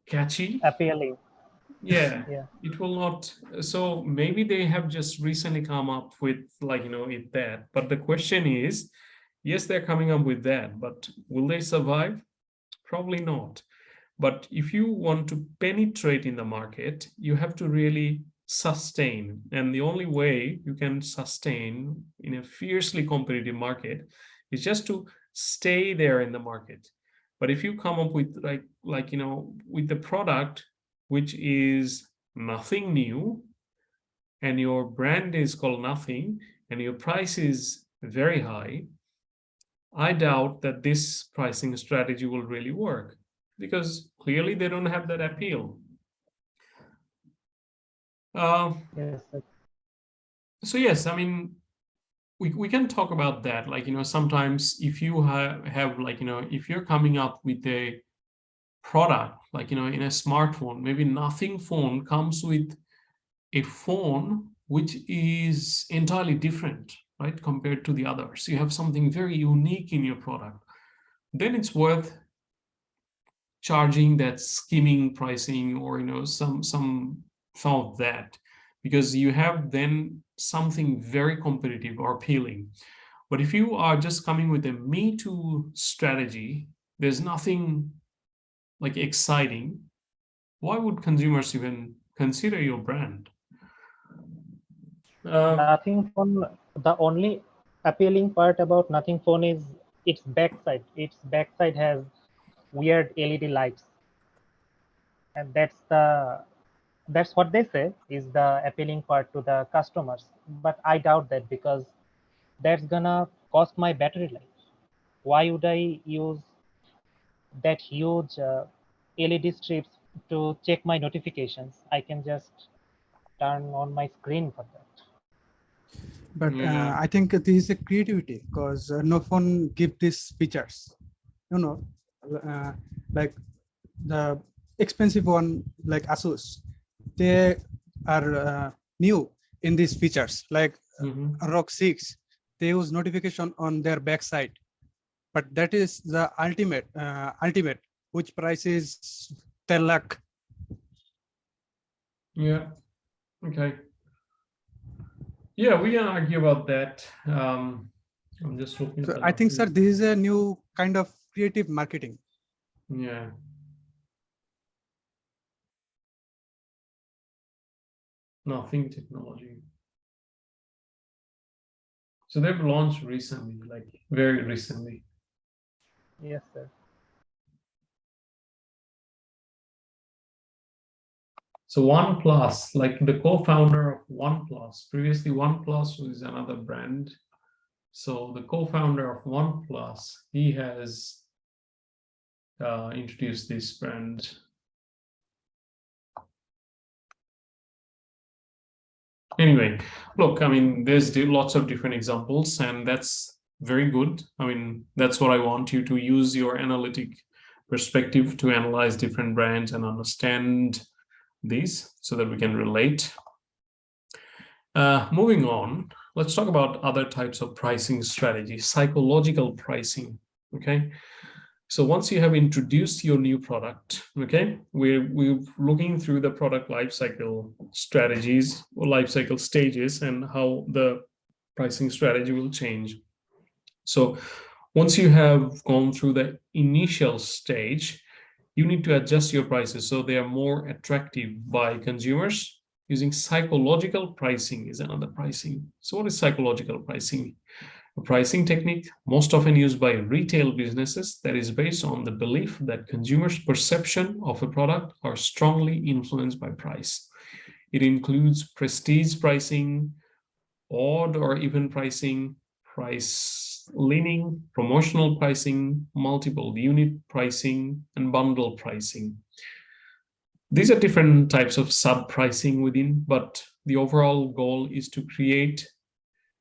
catchy. Appealing. Yeah, Yeah. it will not. So maybe they have just recently come up with that. But the question is, yes, they're coming up with that, but will they survive? Probably not. But if you want to penetrate in the market, you have to really sustain. And the only way you can sustain in a fiercely competitive market is just to stay there in the market. But if you come up with with the product, which is nothing new, and your brand is called Nothing, and your price is very high, I doubt that this pricing strategy will really work, because clearly they don't have that appeal. Yes, sir. So yes, I mean, we can talk about that. Sometimes if you have if you're coming up with a product, in a smartphone, maybe Nothing Phone comes with a phone which is entirely different, right, compared to the others. You have something very unique in your product. Then it's worth charging that skimming pricing, or some of that, because you have then something very competitive or appealing. But if you are just coming with a me too strategy, there's nothing like exciting. Why would consumers even consider your brand? Nothing phone, the only appealing part about Nothing phone is its backside. Its backside has weird LED lights, and that's what they say is the appealing part to the customers. But I doubt that, because that's gonna cost my battery life. Why would I use that huge LED strips to check my notifications? I can just turn on my screen for that. But Yeah. I think this is a creativity, because no phone give these features, like the expensive one like Asus, they are new in these features, like ROG 6, they use notification on their backside, but that is the ultimate, which price is 10 lakh. Yeah. Okay. Yeah, we can argue about that. I'm just looking at So the I think, sir, document. this is a new kind of creative marketing. Yeah. Nothing technology. So they've launched recently, like very recently. Yes, sir. So OnePlus, like the co-founder of OnePlus, previously OnePlus was another brand. So the co-founder of OnePlus, he has introduced this brand. Anyway, look, I mean, there's lots of different examples, and that's very good. I mean, that's what I want you to use your analytic perspective to analyze different brands and understand these so that we can relate. Moving on, let's talk about other types of pricing strategies, psychological pricing, okay? So once you have introduced your new product, okay, we're looking through the product lifecycle strategies or lifecycle stages and how the pricing strategy will change. So once you have gone through the initial stage, you need to adjust your prices so they are more attractive by consumers. Using psychological pricing is another pricing. So what is psychological pricing? A pricing technique most often used by retail businesses that is based on the belief that consumers' perception of a product are strongly influenced by price. It includes prestige pricing, odd or even pricing, price leaning, promotional pricing, multiple unit pricing, and bundle pricing. These are different types of sub-pricing within, but the overall goal is to create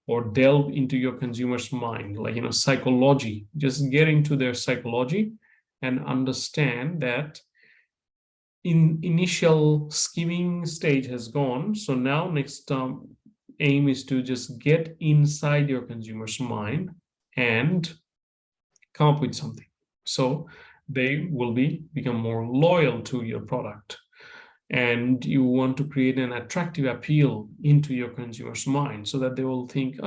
or delve into your consumer's mind, like, psychology, just get into their psychology and understand that in initial skimming stage has gone. So now next aim is to just get inside your consumer's mind and come up with something. So they will become more loyal to your product. And you want to create an attractive appeal into your consumer's mind so that they will think,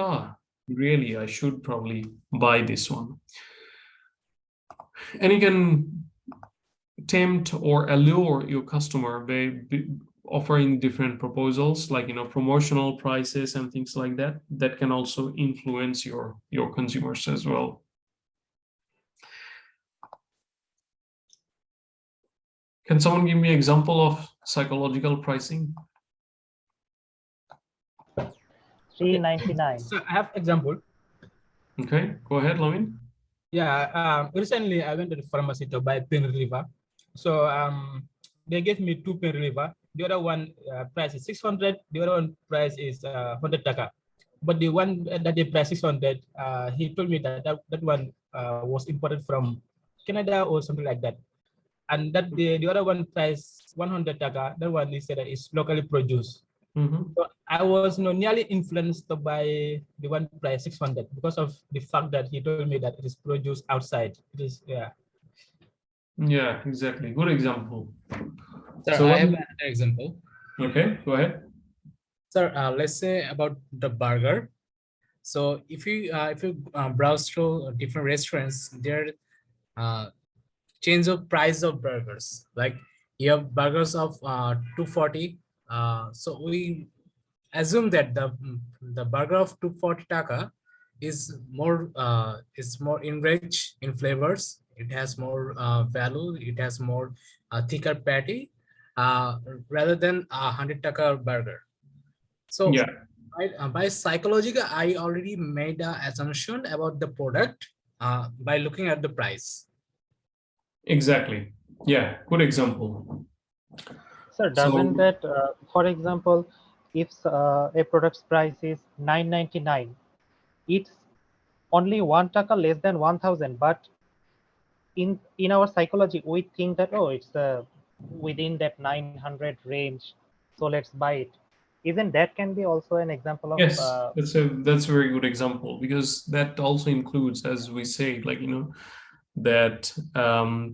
really, I should probably buy this one. And you can tempt or allure your customer by offering different proposals, like, promotional prices and things like that, that can also influence your consumers as well. Can someone give me an example of psychological pricing? $3.99. So I have example. Okay, go ahead, Lavin. Yeah, recently I went to the pharmacy to buy pain reliever. So they gave me 2 pain reliever. The other one price is 600. The other one price is 100 taka. But the one that they price 600, he told me that one was imported from Canada or something like that. And that the other one price 100 taka, that one he said that is locally produced. So I was nearly influenced by the one price 600 because of the fact that he told me that it is produced outside. It is, yeah. Yeah, exactly. Good example. Sir, So I what? have another example. Okay, go ahead. Sir, let's say about the burger. So if you browse through different restaurants, there change of price of burgers. Like you have burgers of 240. So we assume that the burger of 240 taka is more enriched in flavors. It has more value. It has more thicker patty uh, rather than a 100 taka burger. So Yeah, by psychology, I already made an assumption about the product by looking at the price. exactly. Yeah, good example. Sir, So doesn't that, for example, if a product's price is 999, it's only 1 taka less than 1000, but in our psychology we think that, oh, it's within that 900 range, so let's buy it. Isn't that can be also an example of yes, that's a very good example, because that also includes, as we say, like, that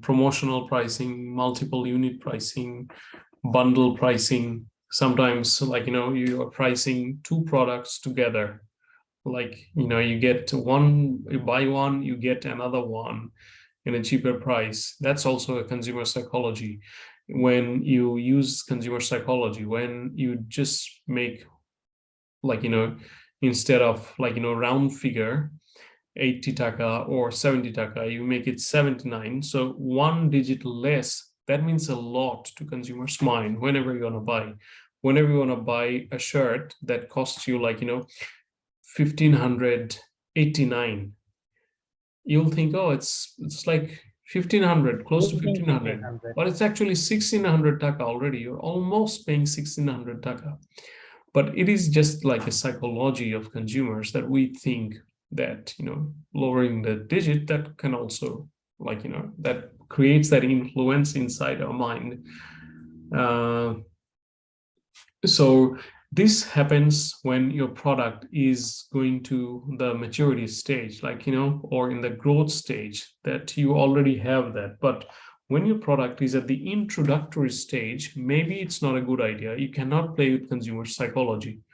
promotional pricing, multiple unit pricing, bundle pricing. Sometimes, like, you are pricing two products together. Like, you get one, you buy one, you get another one in a cheaper price. That's also a consumer psychology. When you use consumer psychology, when you just make, like, instead of, like, round figure 80 taka or 70 taka, you make it 79. So one digit less, that means a lot to consumers' mind. Whenever you want to buy a shirt that costs you, like, 1589, you'll think, oh, it's like 1500, close to using 1500, 1500. but it's actually 1600 taka already. You're almost paying 1600 taka. But it is just like a psychology of consumers that we think that, lowering the digit, that can also, like, that creates that influence inside our mind. So this happens when your product is going to the maturity stage, like, or in the growth stage, that you already have that. But when your product is at the introductory stage, maybe it's not a good idea. You cannot play with consumer psychology,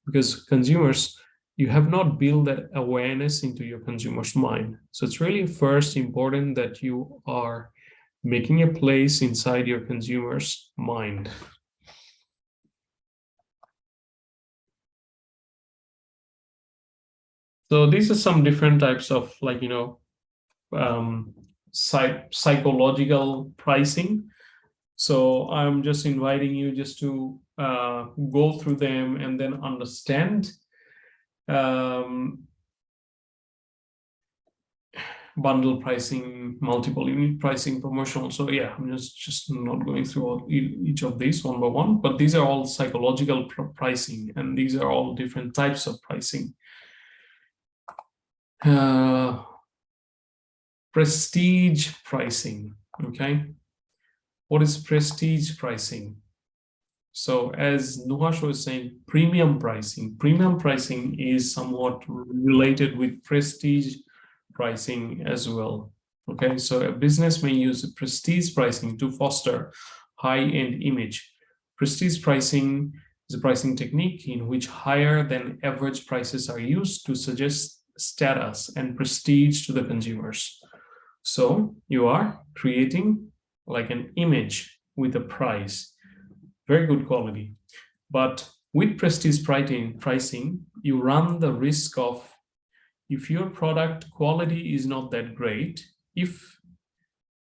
because consumers, you have not built that awareness into your consumer's mind. So it's really first important that you are making a place inside your consumer's mind. So these are some different types of, like, psychological pricing. So I'm just inviting you just to go through them and then understand. Bundle pricing, multiple unit pricing, promotional. So yeah, I'm just not going through each of these one by one, but these are all psychological pricing, and these are all different types of pricing. Prestige pricing. Okay, what is prestige pricing? So as Nuhash was saying, premium pricing is somewhat related with prestige pricing as well. Okay, so a business may use prestige pricing to foster high-end image. Prestige pricing is a pricing technique in which higher than average prices are used to suggest status and prestige to the consumers. So you are creating like an image with a price, very good quality. But with prestige pricing, you run the risk of, if your product quality is not that great, if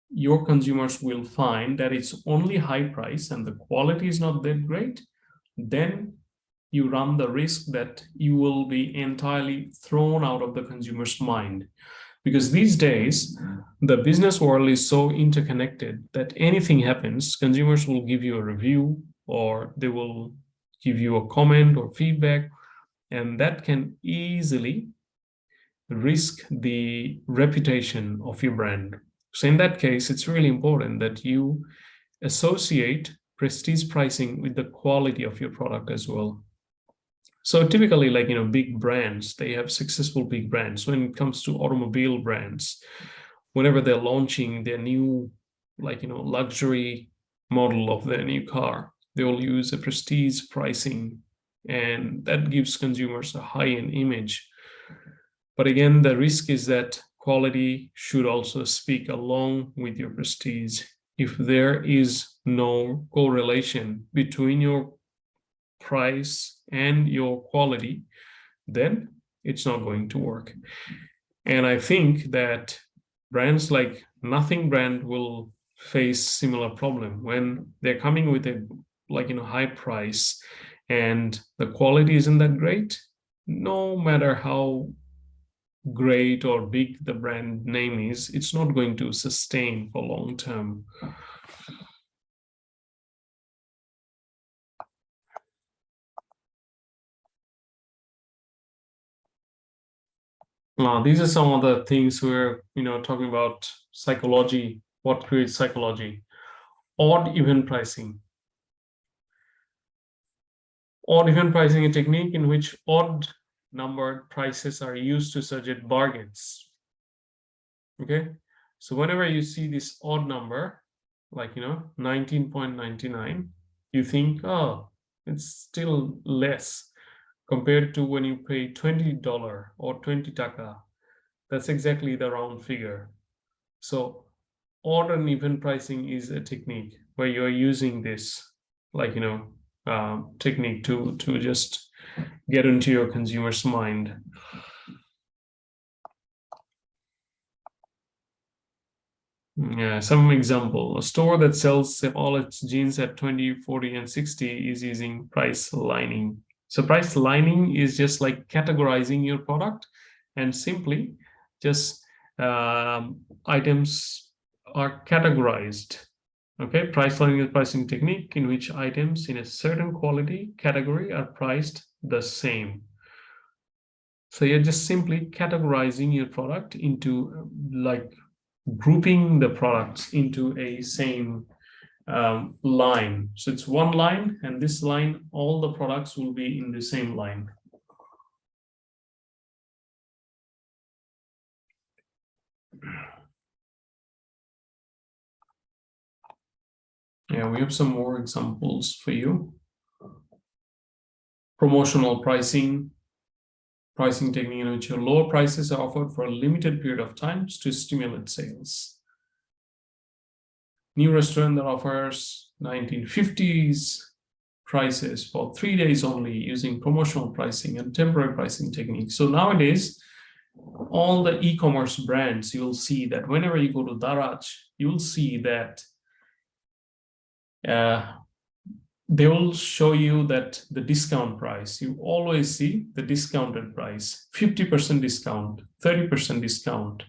your consumers will find that it's only high price and the quality is not that great, then you run the risk that you will be entirely thrown out of the consumer's mind. Because these days, the business world is so interconnected that anything happens, consumers will give you a review, or they will give you a comment or feedback, and that can easily risk the reputation of your brand. So in that case, it's really important that you associate prestige pricing with the quality of your product as well. So typically, like, big brands, they have successful big brands. When it comes to automobile brands, whenever they're launching their new like, luxury model of their new car. They will use a prestige pricing, and that gives consumers a high-end image. But again, the risk is that quality should also speak along with your prestige. If there is no correlation between your price and your quality, then it's not going to work. And I think that brands like Nothing brand will face similar problem when they're coming with a high price and the quality isn't that great. No matter how great or big the brand name is, it's not going to sustain for long term. These are some of the things we're talking about psychology. What creates psychology? Odd even pricing. Odd even pricing, a technique in which odd numbered prices are used to suggest bargains. Okay, so whenever you see this odd number, like 19.99, you think, oh, it's still less compared to when you pay $20 or 20 taka. That's exactly the round figure. So odd and even pricing is a technique where you are using this technique to just get into your consumer's mind. Yeah, some example. A store that sells all its jeans at 20, 40, and 60 is using price lining. So price lining is just like categorizing your product, and simply just items are categorized. Okay, price lining is a pricing technique in which items in a certain quality category are priced the same. So you're just simply categorizing your product into grouping the products into a same line. So it's one line, and this line, all the products will be in the same line. Yeah, we have some more examples for you. Promotional pricing technique in which your lower prices are offered for a limited period of time to stimulate sales. New restaurant that offers 1950s prices for 3 days only using promotional pricing and temporary pricing techniques. So nowadays, all the e-commerce brands, you'll see that whenever you go to Daraj, you'll see that they will show you that the discount price, you always see the discounted price, 50% discount, 30% discount.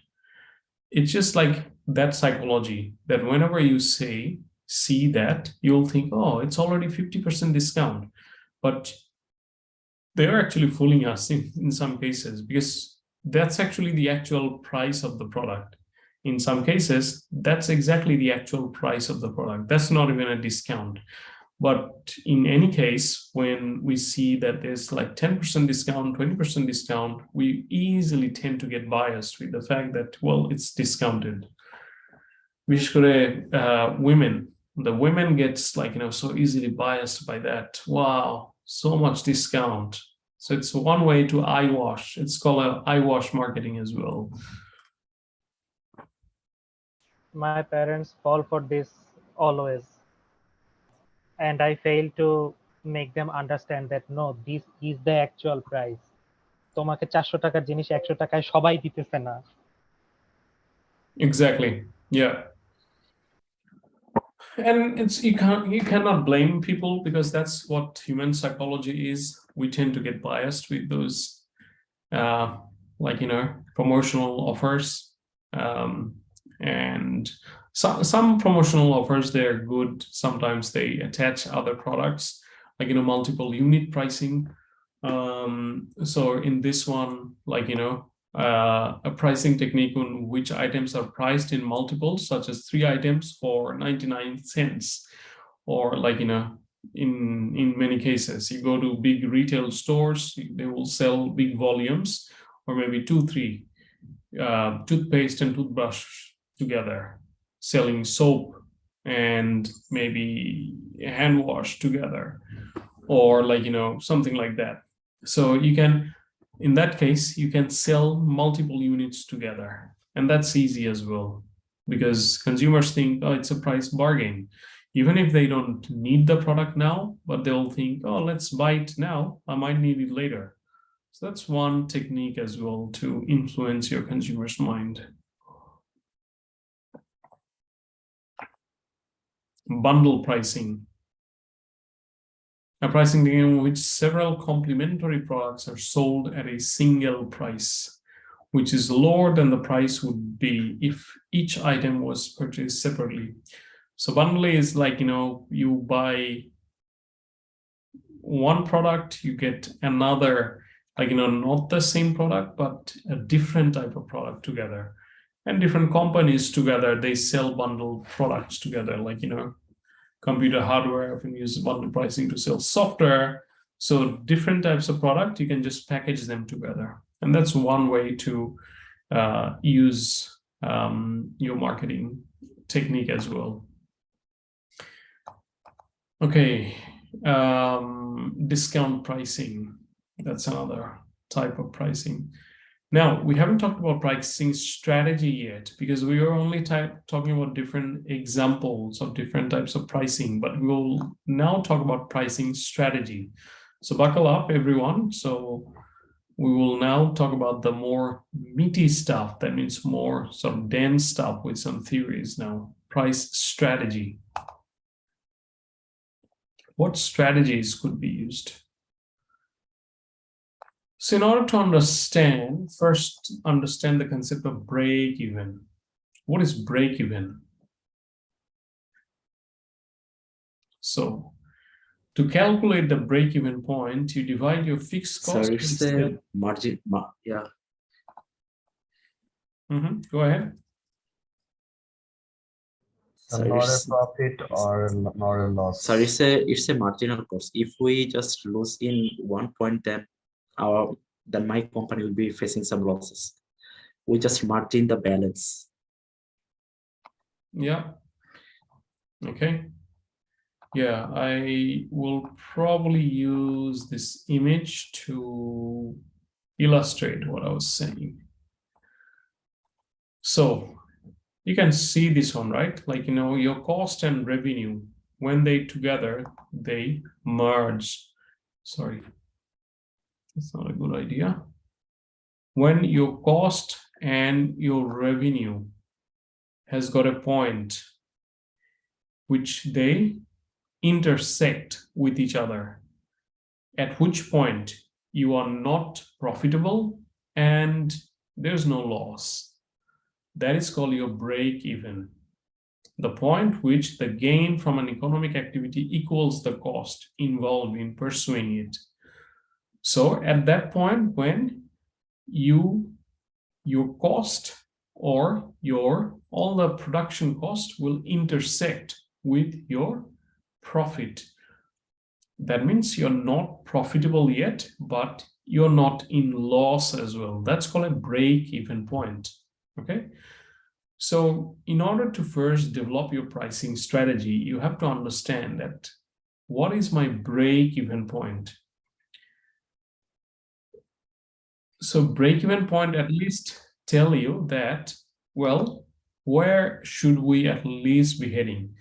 It's just like that psychology that whenever you see that, you'll think, oh, it's already 50% discount. But they're actually fooling us in some cases, because that's actually the actual price of the product. In some cases, that's exactly the actual price of the product. That's not even a discount. But in any case, when we see that there's like 10% discount, 20% discount, we easily tend to get biased with the fact that, well, it's discounted. Women, the women gets so easily biased by that. Wow, so much discount. So it's one way to eyewash. It's called a eyewash marketing as well. My parents fall for this always, and I fail to make them understand that no, this is the actual price. তোমাকে 400 টাকার জিনিস 100 টাকায় সবাই দিতেছে না. Exactly. Yeah. And you cannot blame people, because that's what human psychology is. We tend to get biased with those promotional offers. And some promotional offers, they're good. Sometimes they attach other products, multiple unit pricing. So in this one, a pricing technique on which items are priced in multiples, such as 3 items for 99 cents, or in many cases, you go to big retail stores, they will sell big volumes, or maybe 2-3 toothpaste and toothbrush together. selling soap and maybe hand wash together, or like, something like that. So you can, in that case, you can sell multiple units together, and that's easy as well, because consumers think, oh, it's a price bargain. Even if they don't need the product now, but they'll think, oh, let's buy it now, I might need it later. So that's one technique as well to influence your consumer's mind. Bundle pricing. A pricing in which several complementary products are sold at a single price, which is lower than the price would be if each item was purchased separately. So bundle is like, you buy one product, you get another, like, not the same product, but a different type of product together. And different companies together, they sell bundled products together, like, computer hardware often use bundle pricing to sell software. So different types of product, you can just package them together. And that's one way to use your marketing technique as well. Okay, discount pricing. That's another type of pricing. Now, we haven't talked about pricing strategy yet, because we are only talking about different examples of different types of pricing, but we'll now talk about pricing strategy. So buckle up, everyone. So we will now talk about the more meaty stuff. That means more sort of dense stuff with some theories now. Price strategy. What strategies could be used? So in order to understand, first understand the concept of break even. What is break even? So to calculate the break even point, you divide your fixed cost. Sorry, it's the margin. Yeah. Go ahead. Sorry, Not a profit or not a loss. sorry, it's a marginal cost. If we just lose in 1 point, then my company will be facing some losses. We just margin the balance. Yeah. Okay. Yeah, I will probably use this image to illustrate what I was saying. So you can see this one, right? Like, your cost and revenue, when they together, they merge. Sorry, that's not a good idea. When your cost and your revenue has got a point which they intersect with each other, at which point you are not profitable and there's no loss. That is called your break even. The point which the gain from an economic activity equals the cost involved in pursuing it. So at that point, when your cost or all the production cost will intersect with your profit. That means you're not profitable yet, but you're not in loss as well. That's called a break-even point. Okay. So in order to first develop your pricing strategy, you have to understand that what is my break-even point? So break-even point at least tell you that, well, where should we at least be heading?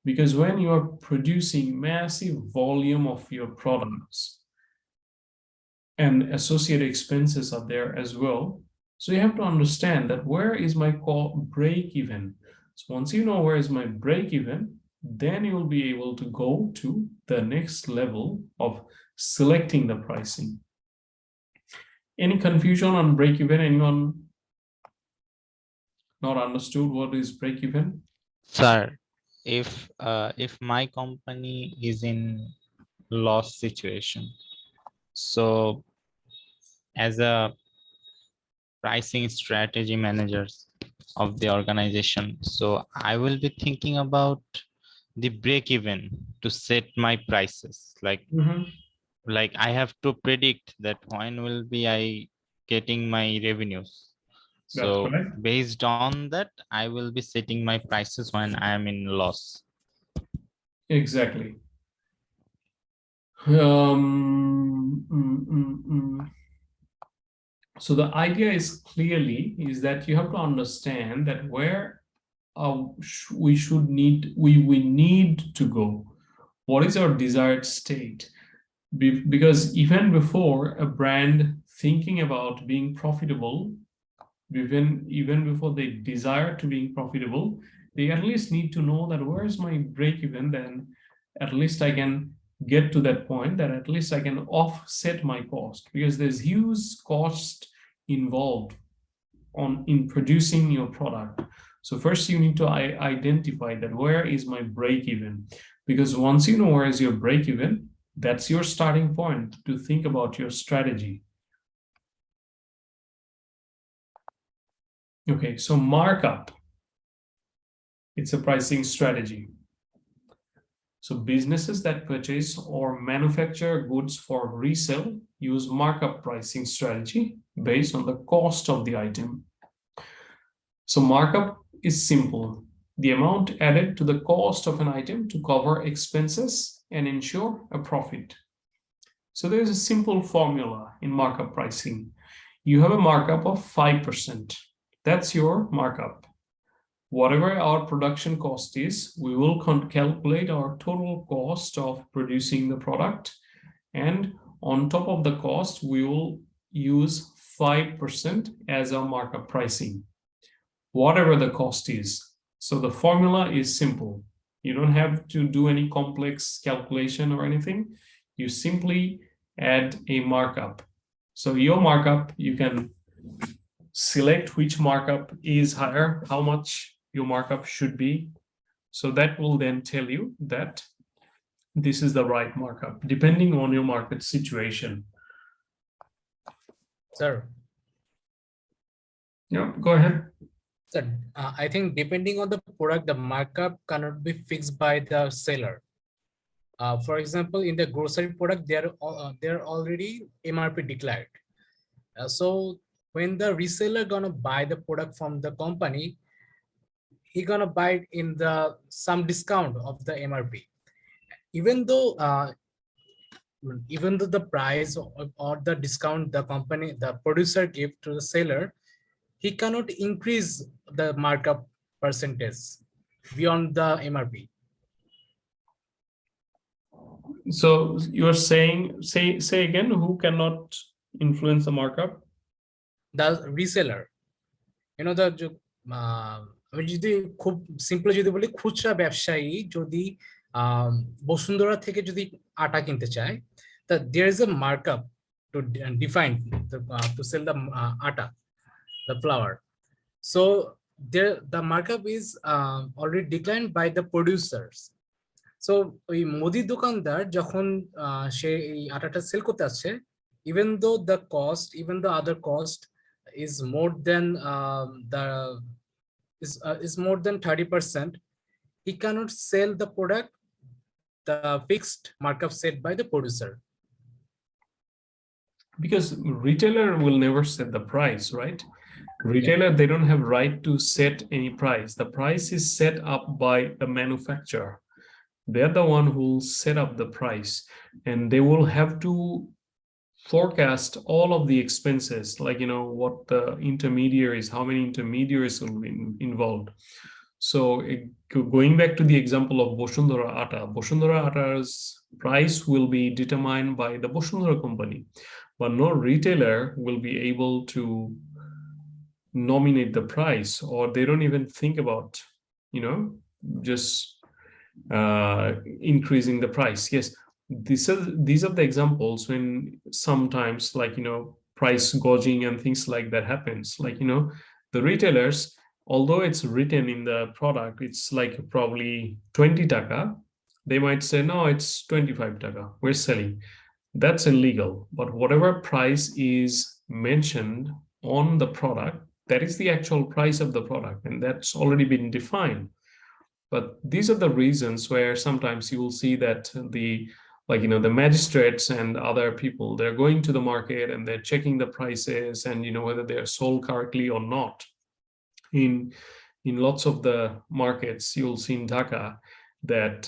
Because when you are producing massive volume of your products and associated expenses are there as well, so you have to understand that where is my break even? So once you know where is my break even, then you will be able to go to the next level of selecting the pricing. Any confusion on break even? Anyone not understood what is break even? Sir, if my company is in loss situation, so as a pricing strategy managers of the organization, so I will be thinking about the break even to set my prices. Like I have to predict that when will be I getting my revenues. So correct. based on that, I will be setting my prices when I am in loss. Exactly. So the idea is clearly is that you have to understand that where we need to go. What is our desired state? Because even before a brand thinking about being profitable, even before they desire to be profitable, they at least need to know that where is my break even, then at least I can get to that point that at least I can offset my cost, because there's huge cost involved in producing your product. So first you need to identify that where is my break even, because once you know where is your break even, that's your starting point to think about your strategy. Okay, so markup, it's a pricing strategy. So businesses that purchase or manufacture goods for resale use markup pricing strategy based on the cost of the item. So markup is simple: the amount added to the cost of an item to cover expenses and ensure a profit. So there's a simple formula in markup pricing. You have a markup of 5%. That's your markup. Whatever our production cost is, we will calculate our total cost of producing the product. And on top of the cost, we will use 5% as our markup pricing, whatever the cost is. So the formula is simple. You don't have to do any complex calculation or anything. You simply add a markup. So your markup, you can select which markup is higher, how much your markup should be. So that will then tell you that this is the right markup, depending on your market situation. Sir. Yeah, go ahead. Sir, I think depending on the product, the markup cannot be fixed by the seller. For example, in the grocery product, they're already MRP declared. So when the reseller gonna buy the product from the company, he gonna buy it in the some discount of the MRP. Even though the price or the discount the producer give to the seller, he cannot increase the markup percentage beyond the MRP. So you're saying, say again, who cannot influence the markup? The reseller. You know, the আমি যদি খুব simply যদি বলি, খুচরা ব্যবসায়ী যদি বসুন্ধরা থেকে যদি আটা কিনতে চায়, that there is a markup to define to sell the atta, the flour. So the markup is already declined by the producers. So ওই মুদি দোকানদার যখন সে এই আটাটা সেল করতে আসছে, even though the other cost is more than is more than 30%, he cannot sell the product the fixed markup set by the producer. Because retailer will never set the price, right? Retailer, they don't have right to set any price. The price is set up by the manufacturer. They're the one who will set up the price, and they will have to forecast all of the expenses, like, you know, what the intermediaries, how many intermediaries will be involved. So going back to the example of Boshundhara Atta's price will be determined by the Boshundhara company, but no retailer will be able to nominate the price, or they don't even think about, you know, just increasing the price. Yes, these are the examples when sometimes, like, you know, price gouging and things like that happens. Like, you know, the retailers, although it's written in the product, it's like probably 20 taka, they might say, no, it's 25 taka, we're selling. That's illegal. But whatever price is mentioned on the product, that is the actual price of the product, and that's already been defined. But these are the reasons where sometimes you will see that the like, you know, the magistrates and other people, they're going to the market and they're checking the prices and, you know, whether they're sold correctly or not. In lots of the markets, you'll see in Dhaka that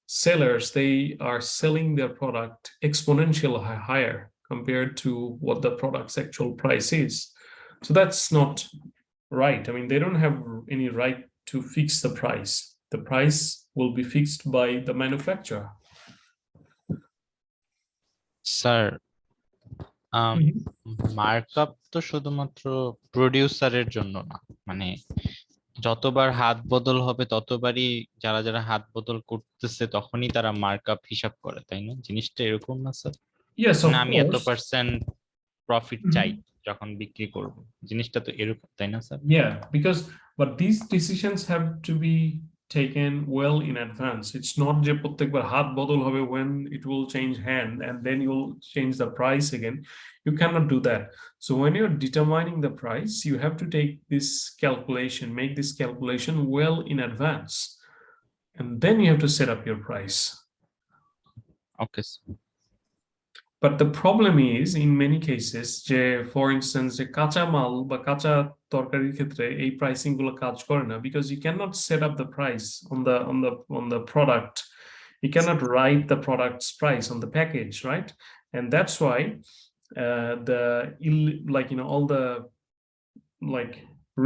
sellers, they are selling their product exponentially higher compared to what the product's actual price is. So that's not right. I mean, they don't have any right to fix the price. The price will be fixed by the manufacturer. Sir markup তো শুধুমাত্র প্রোডিউসারের জন্য না, মানে যতবার হাত বদল হবে ততবারই যারা যারা হাত বদল করতেছে তখনই তারা মার্কআপ হিসাব করে, তাই না? জিনিসটা এরকম না স্যার? Yes, of আমি এত course. পার্সেন্ট প্রফিট চাই যখন বিক্রি করব, জিনিসটা তো এরকম, তাই না sir? Yeah, because but these decisions have to be taken well in advance. It's not যে প্রত্যেকবার হাত বদল হবে when it will change hand and then you'll change the price again. You cannot do that. So when you're determining the price, you have to take this calculation, make this calculation well in advance, and then you have to set up your price. Okay. But the problem is, in many cases, যে for instance, যে কাঁচা মাল বা কাঁচা তরকারির ক্ষেত্রে এই pricing গুলো কাজ করে না, because you cannot set up the price on the product. You cannot write the product's price on the package, right? And that's why all the like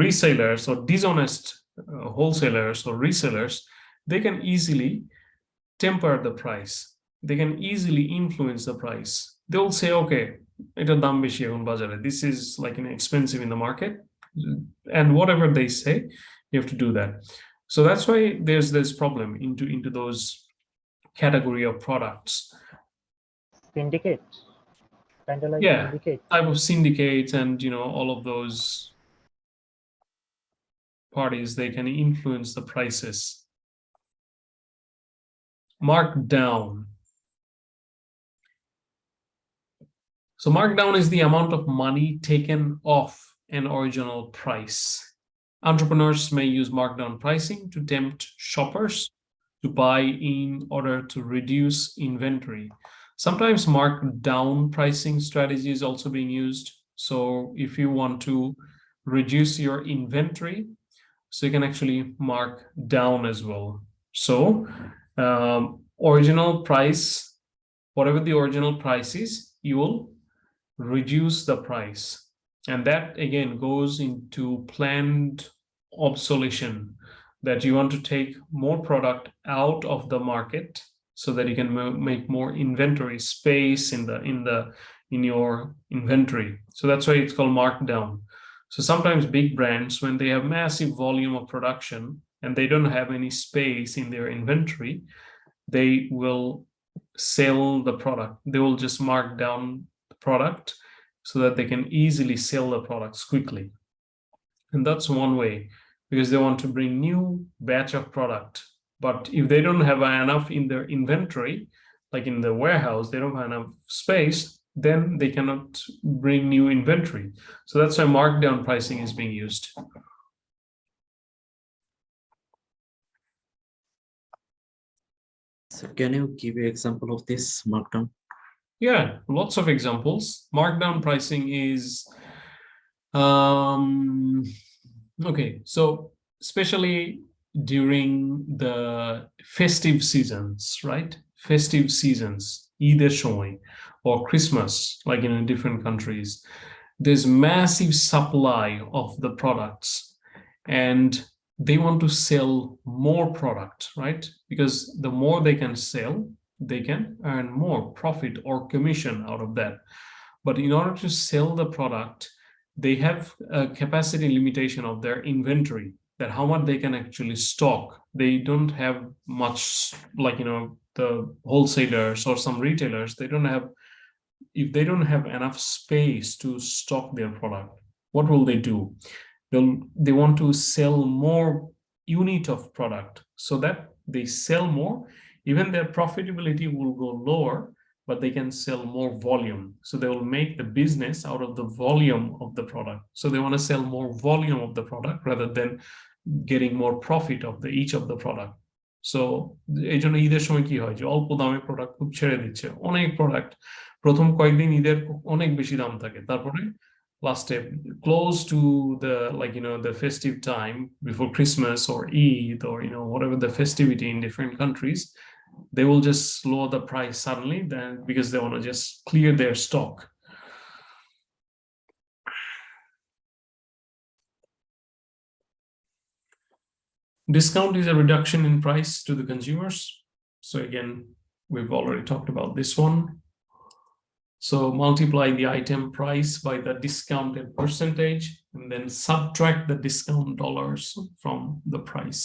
resellers or dishonest wholesalers or resellers, they can easily temper the price. They can easily influence the price. They'll say, okay, etar dam beshi ekhon bazare, this is like expensive in the market, and whatever they say, you have to do that. So that's why there's this problem into those category of products. Syndicate, kind of like syndicate. Type of syndicates, and you know, all of those parties, they can influence the prices. Markdown. So markdown is the amount of money taken off an original price. Entrepreneurs may use markdown pricing to tempt shoppers to buy in order to reduce inventory. Sometimes markdown pricing strategy is also being used. So if you want to reduce your inventory, so you can actually mark down as well. So original price, whatever the original price is, you will reduce the price, and that again goes into planned obsolescence, that you want to take more product out of the market so that you can make more inventory space in your inventory. So that's why it's called markdown. So sometimes big brands, when they have massive volume of production and they don't have any space in their inventory, they will sell the product. They will just mark down product so that they can easily sell the products quickly. And that's one way, because they want to bring new batch of product. But if they don't have enough in their inventory, like in the warehouse, they don't have enough space, then they cannot bring new inventory. So that's why markdown pricing is being used. So can you give an example of this markdown? Yeah, lots of examples. Markdown pricing is, okay, so especially during the festive seasons, right? Festive seasons, either showing or Christmas, like in different countries, there's massive supply of the products and they want to sell more product, right? Because the more they can sell, they can earn more profit or commission out of that. But in order to sell the product, they have a capacity limitation of their inventory, that how much they can actually stock. They don't have much, like, you know, the wholesalers or some retailers, they don't have, if they don't have enough space to stock their product, what will they do? They want to sell more unit of product so that they sell more. Even their profitability will go lower, but they can sell more volume. So they will make the business out of the volume of the product. So they want to sell more volume of the product rather than getting more profit of each of the product. So এই জন্য ঈদের সময় কি হয় যে অল্প দামে product খুব ছেড়ে দিচ্ছে, অনেক প্রোডাক্ট প্রথম কয়েকদিন ঈদের অনেক বেশি দাম থাকে, তারপরে লাস্টে close to the the festive time before Christmas or Eid or whatever the festivity in different countries, they will just lower the price suddenly then because they want to just clear their stock. Discount is a reduction in price to the consumers. So again, we've already talked about this one. So multiply the item price by the discounted percentage and then subtract the discount dollars from the price.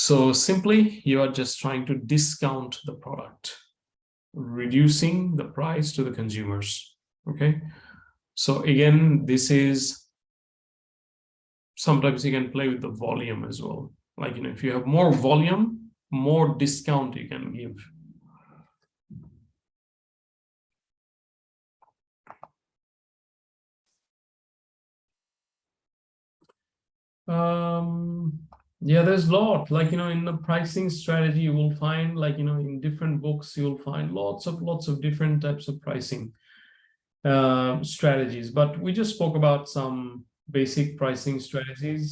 So simply, you are just trying to discount the product, reducing the price to the consumers. Okay. So again, this is sometimes you can play with the volume as well. Like, if you have more volume, more discount you can give. Yeah, there's a lot, in the pricing strategy, you will find in different books, you'll find lots of different types of pricing strategies, but we just spoke about some basic pricing strategies.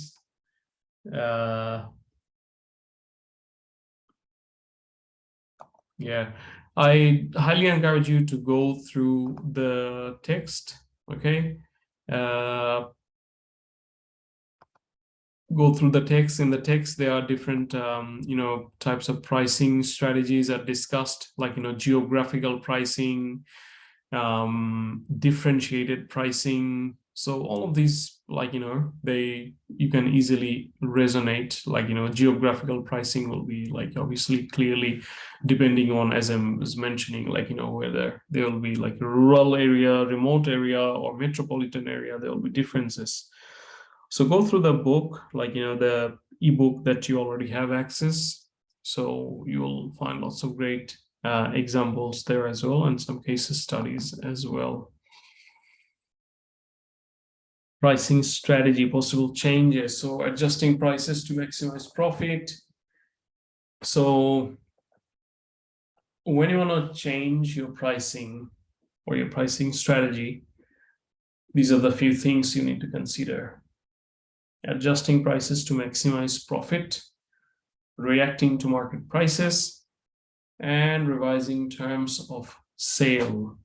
Yeah, I highly encourage you to go through the text. Okay, go through the text. In the text, there are different types of pricing strategies are discussed, like geographical pricing, differentiated pricing. So all of these, you can easily resonate. Geographical pricing will be obviously clearly depending on, as I was mentioning, whether there will be rural area, remote area, or metropolitan area. There will be differences. So go through the book, the ebook that you already have access. So you will find lots of great examples there as well, and some case studies as well. Pricing strategy, possible changes. So adjusting prices to maximize profit. So when you want to change your pricing or your pricing strategy, these are the few things you need to consider. Adjusting prices to maximize profit, reacting to market prices, and revising terms of sale.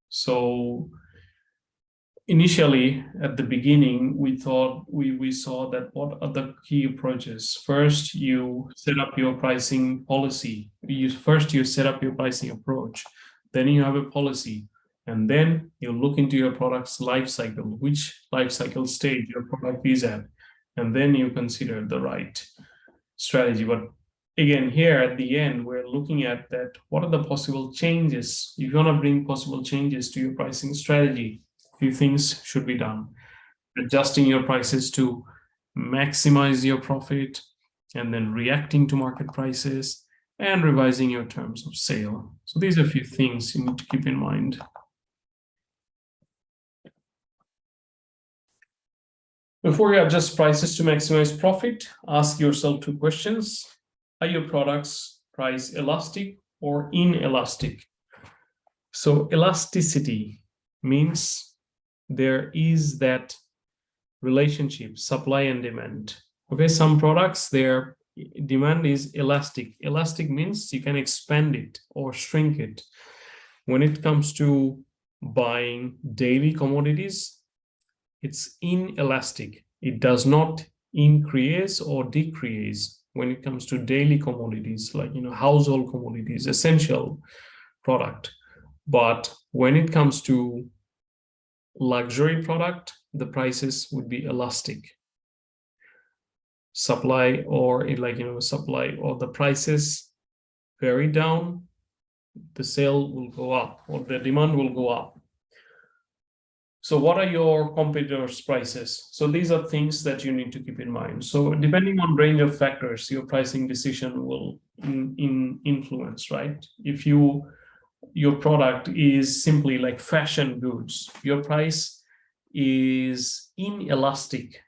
So initially, at the beginning, we saw that what are the key approaches? First, you set up your pricing policy. First you set up your pricing approach. Then you have a policy. And then you look into your product's life cycle, which life cycle stage your product is at. And then you consider the right strategy. But again, here at the end, we're looking at that. What are the possible changes? If you want to bring possible changes to your pricing strategy, few things should be done. Adjusting your prices to maximize your profit, and then reacting to market prices, and revising your terms of sale. So these are a few things you need to keep in mind. Before you adjust prices to maximize profit, ask yourself two questions. Are your products price elastic or inelastic? So elasticity means there is that relationship, supply and demand. Okay, some products, their demand is elastic. Elastic means you can expand it or shrink it. When it comes to buying daily commodities, it's inelastic. It does not increase or decrease when it comes to daily commodities, household commodities, essential product. But when it comes to luxury product, the prices would be elastic. Supply or supply or the prices vary down, the sale will go up or the demand will go up. So what are your competitors' prices? So these are things that you need to keep in mind. So depending on range of factors, your pricing decision will influence, right? If your product is simply like fashion goods, your price is inelastic.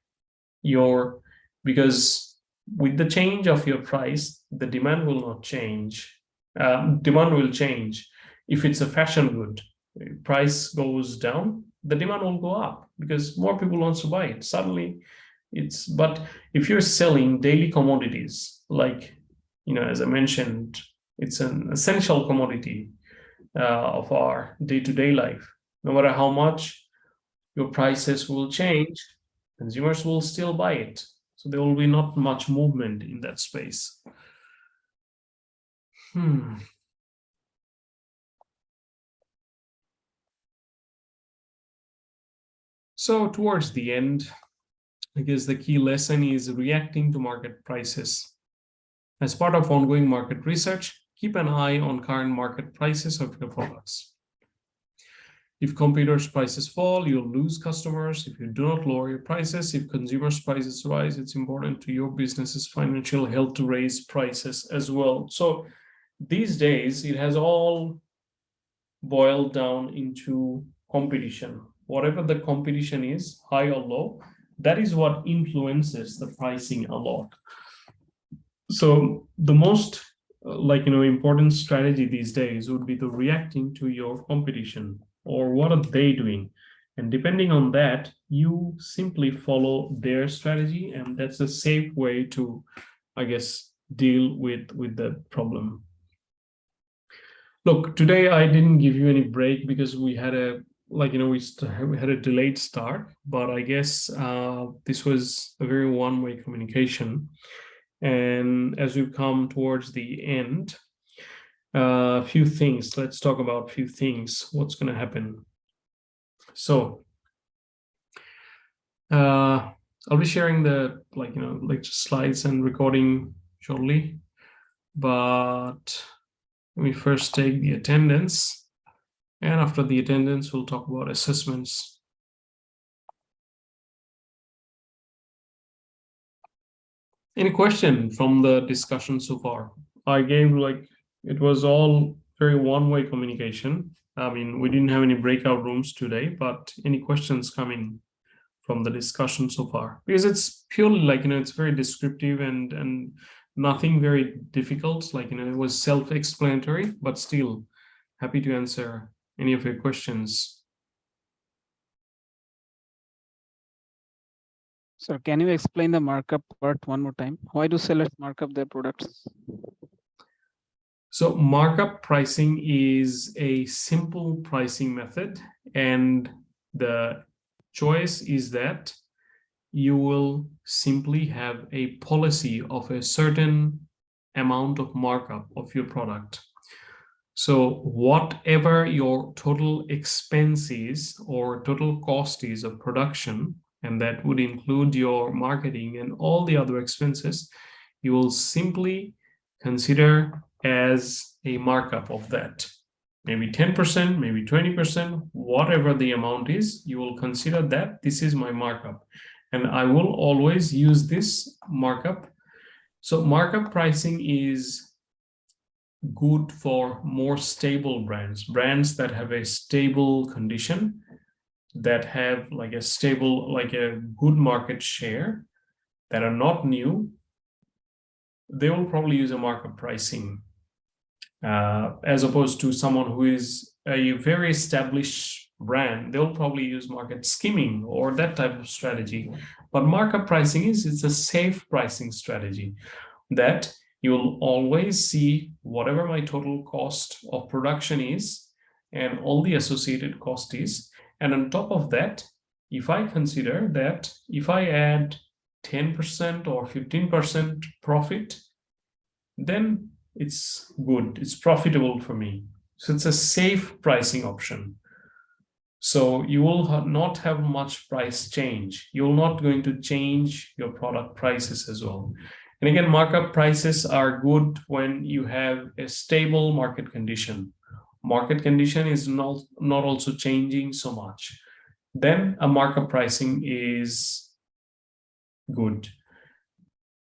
Because with the change of your price, the demand will not change. Demand will change. If it's a fashion good, price goes down, the demand will go up because more people want to buy it. Suddenly, but if you're selling daily commodities, like, as I mentioned, it's an essential commodity of our day-to-day life. No matter how much your prices will change, consumers will still buy it. So there will be not much movement in that space. So towards the end, I guess the key lesson is reacting to market prices. As part of ongoing market research, keep an eye on current market prices of your products. If competitors' prices fall, you'll lose customers. If you do not lower your prices, if consumers' prices rise, it's important to your business's financial health to raise prices as well. So these days, it has all boiled down into competition. Whatever the competition is, high or low, that is what influences the pricing a lot. So the most important strategy these days would be the reacting to your competition, or what are they doing? And depending on that, you simply follow their strategy, and that's a safe way to, I guess, deal with the problem. Look, today I didn't give you any break because we had we had a delayed start, but I guess this was a very one-way communication. And as we come towards the end, a few things. Let's talk about a few things. What's going to happen? So I'll be sharing the slides and recording shortly, but let me first take the attendance, and after the attendance, we'll talk about assessments. Any question from the discussion so far? I gave it was all very one-way communication. I mean, we didn't have any breakout rooms today, but any questions coming from the discussion so far? Because it's purely it's very descriptive and nothing very difficult. It was self-explanatory, but still happy to answer any of your questions. Sir, can you explain the markup part one more time? Why do sellers mark up their products? So markup pricing is a simple pricing method, and the choice is that you will simply have a policy of a certain amount of markup of your product. So whatever your total expense is or total cost is of production, and that would include your marketing and all the other expenses, you will simply consider as a markup of that. Maybe 10%, maybe 20%, whatever the amount is, you will consider that this is my markup. And I will always use this markup. So markup pricing is good for more stable brands that have a stable condition, that have a stable, a good market share, that are not new. They will probably use a markup pricing as opposed to someone who is a very established brand. They'll probably use market skimming or that type of strategy. But markup pricing it's a safe pricing strategy that you'll always see whatever my total cost of production is and all the associated cost is. And on top of that, if I consider that if I add 10% or 15% profit, then it's good, it's profitable for me. So it's a safe pricing option. So you will not have much price change. You're not going to change your product prices as well. And again, markup prices are good when you have a stable market condition. Market condition is not also changing so much. Then a markup pricing is good.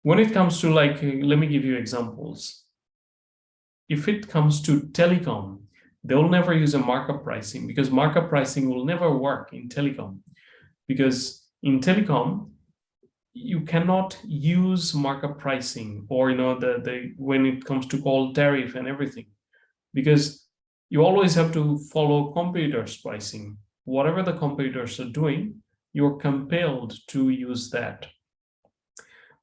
When it comes to let me give you examples. If it comes to telecom, they will never use a markup pricing because markup pricing will never work in telecom. Because in telecom, you cannot use markup pricing, or the when it comes to call tariff and everything, because you always have to follow competitors' pricing. Whatever the competitors are doing, you're compelled to use that.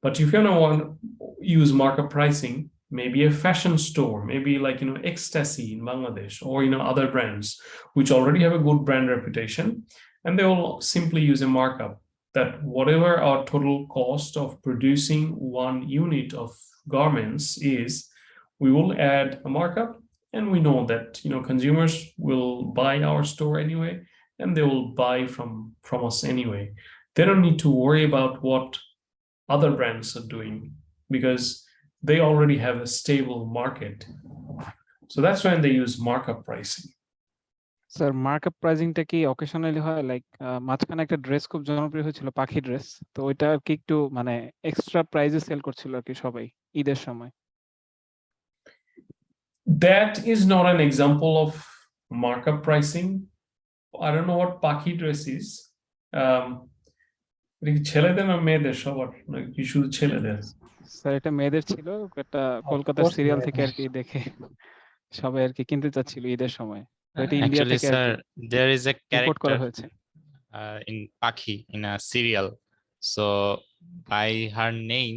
But if you don't want to use markup pricing, maybe a fashion store, maybe like Ecstasy in Bangladesh, or other brands which already have a good brand reputation, and they will simply use a markup that whatever our total cost of producing one unit of garments is, we will add a markup, and we know that consumers will buy our store anyway, and they will buy from us anyway. They don't need to worry about what other brands are doing, because they already have a stable market. So that's when they use markup pricing. Sir markup প্রাইসিংটা কি occasionally হয়, like মাঝখানে একটা dress খুব জনপ্রিয় হয়েছিল, পাখি dress, তো ওইটা আর কি একটু মানে এক্সট্রা প্রাইসে সেল করছিল আর কি সবাই ঈদের সময়? That is not an example of markup pricing. I don't know what পাখি dress is. এটা কি ছেলেদের না মেয়েদের সবার, নাকি শুধু ছেলেদের? স্যার এটা মেয়েদের ছিল, একটা কলকাতার সিরিয়াল থেকে আর কি দেখে সবাই আর কি কিনতে চাচ্ছিল ঈদের সময়। তো এটা ইন্ডিয়া Actually, থেকে আর sir, কি there is a ইম্পোর্ট করা character হয়েছে। in Pakhi in a serial. So by her name,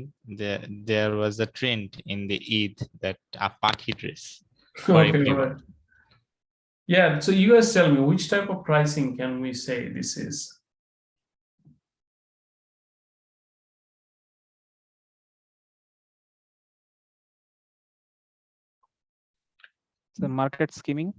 there was a trend in the Eid that a Pakhi dress for Okay, everyone. right. Yeah, so you guys tell me, which type of pricing can we say this is? The market skimming.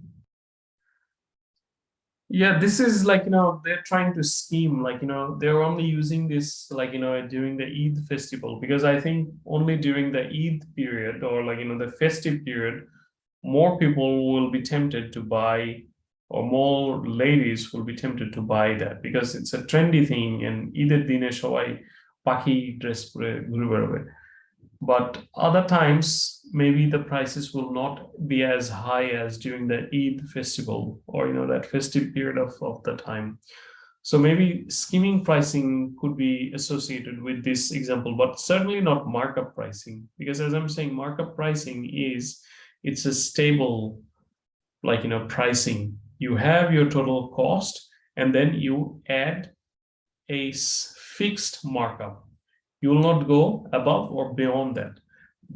Yeah, this is like, they're trying to scheme, like, they're only using this, like, during the Eid festival, because I think only during the Eid period, or like, the festive period, more people will be tempted to buy, or more ladies will be tempted to buy that, because it's a trendy thing, and Eider dine shobai pakhi dress pore ঘুরে বেড়াবে. But other times, maybe the prices will not be as high as during the Eid festival, or that festive period of the time. So maybe skimming pricing could be associated with this example, but certainly not markup pricing, because as I'm saying, markup pricing is, it's a stable, like, pricing. You have your total cost, and then you add a fixed markup. You will not go above or beyond that.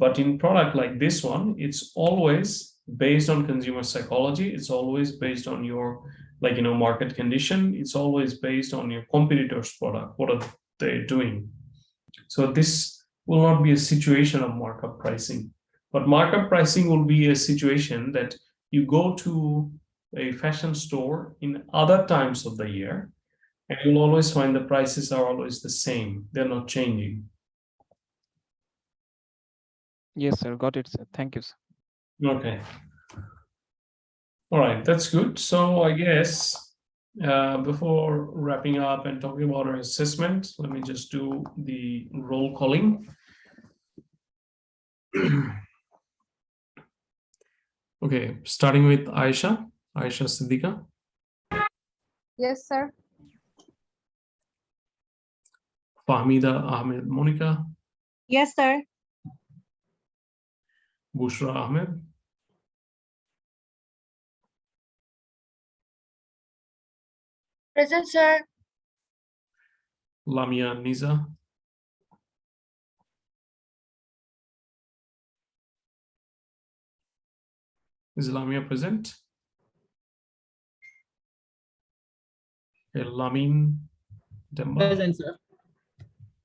But in product like this one, it's always based on consumer psychology. It's always based on your, like, market condition. It's always based on your competitor's product. What are they doing? So this will not be a situation of markup pricing. But markup pricing will be a situation that you go to a fashion store in other times of the year, and you'll always find the prices are always the same. They're not changing. Yes, sir. Got it, sir. Thank you, sir. Okay. All right, that's good. So I guess before wrapping up and talking about our assessment, let me just do the roll calling. Okay, starting with Aisha Siddiqa. Yes, sir. Fahmida Ahmed Monica. Yes, sir. Bushra Ahmed. Present, sir. Lamia Niza. Is Lamia present? Lamin Demba. Present, sir.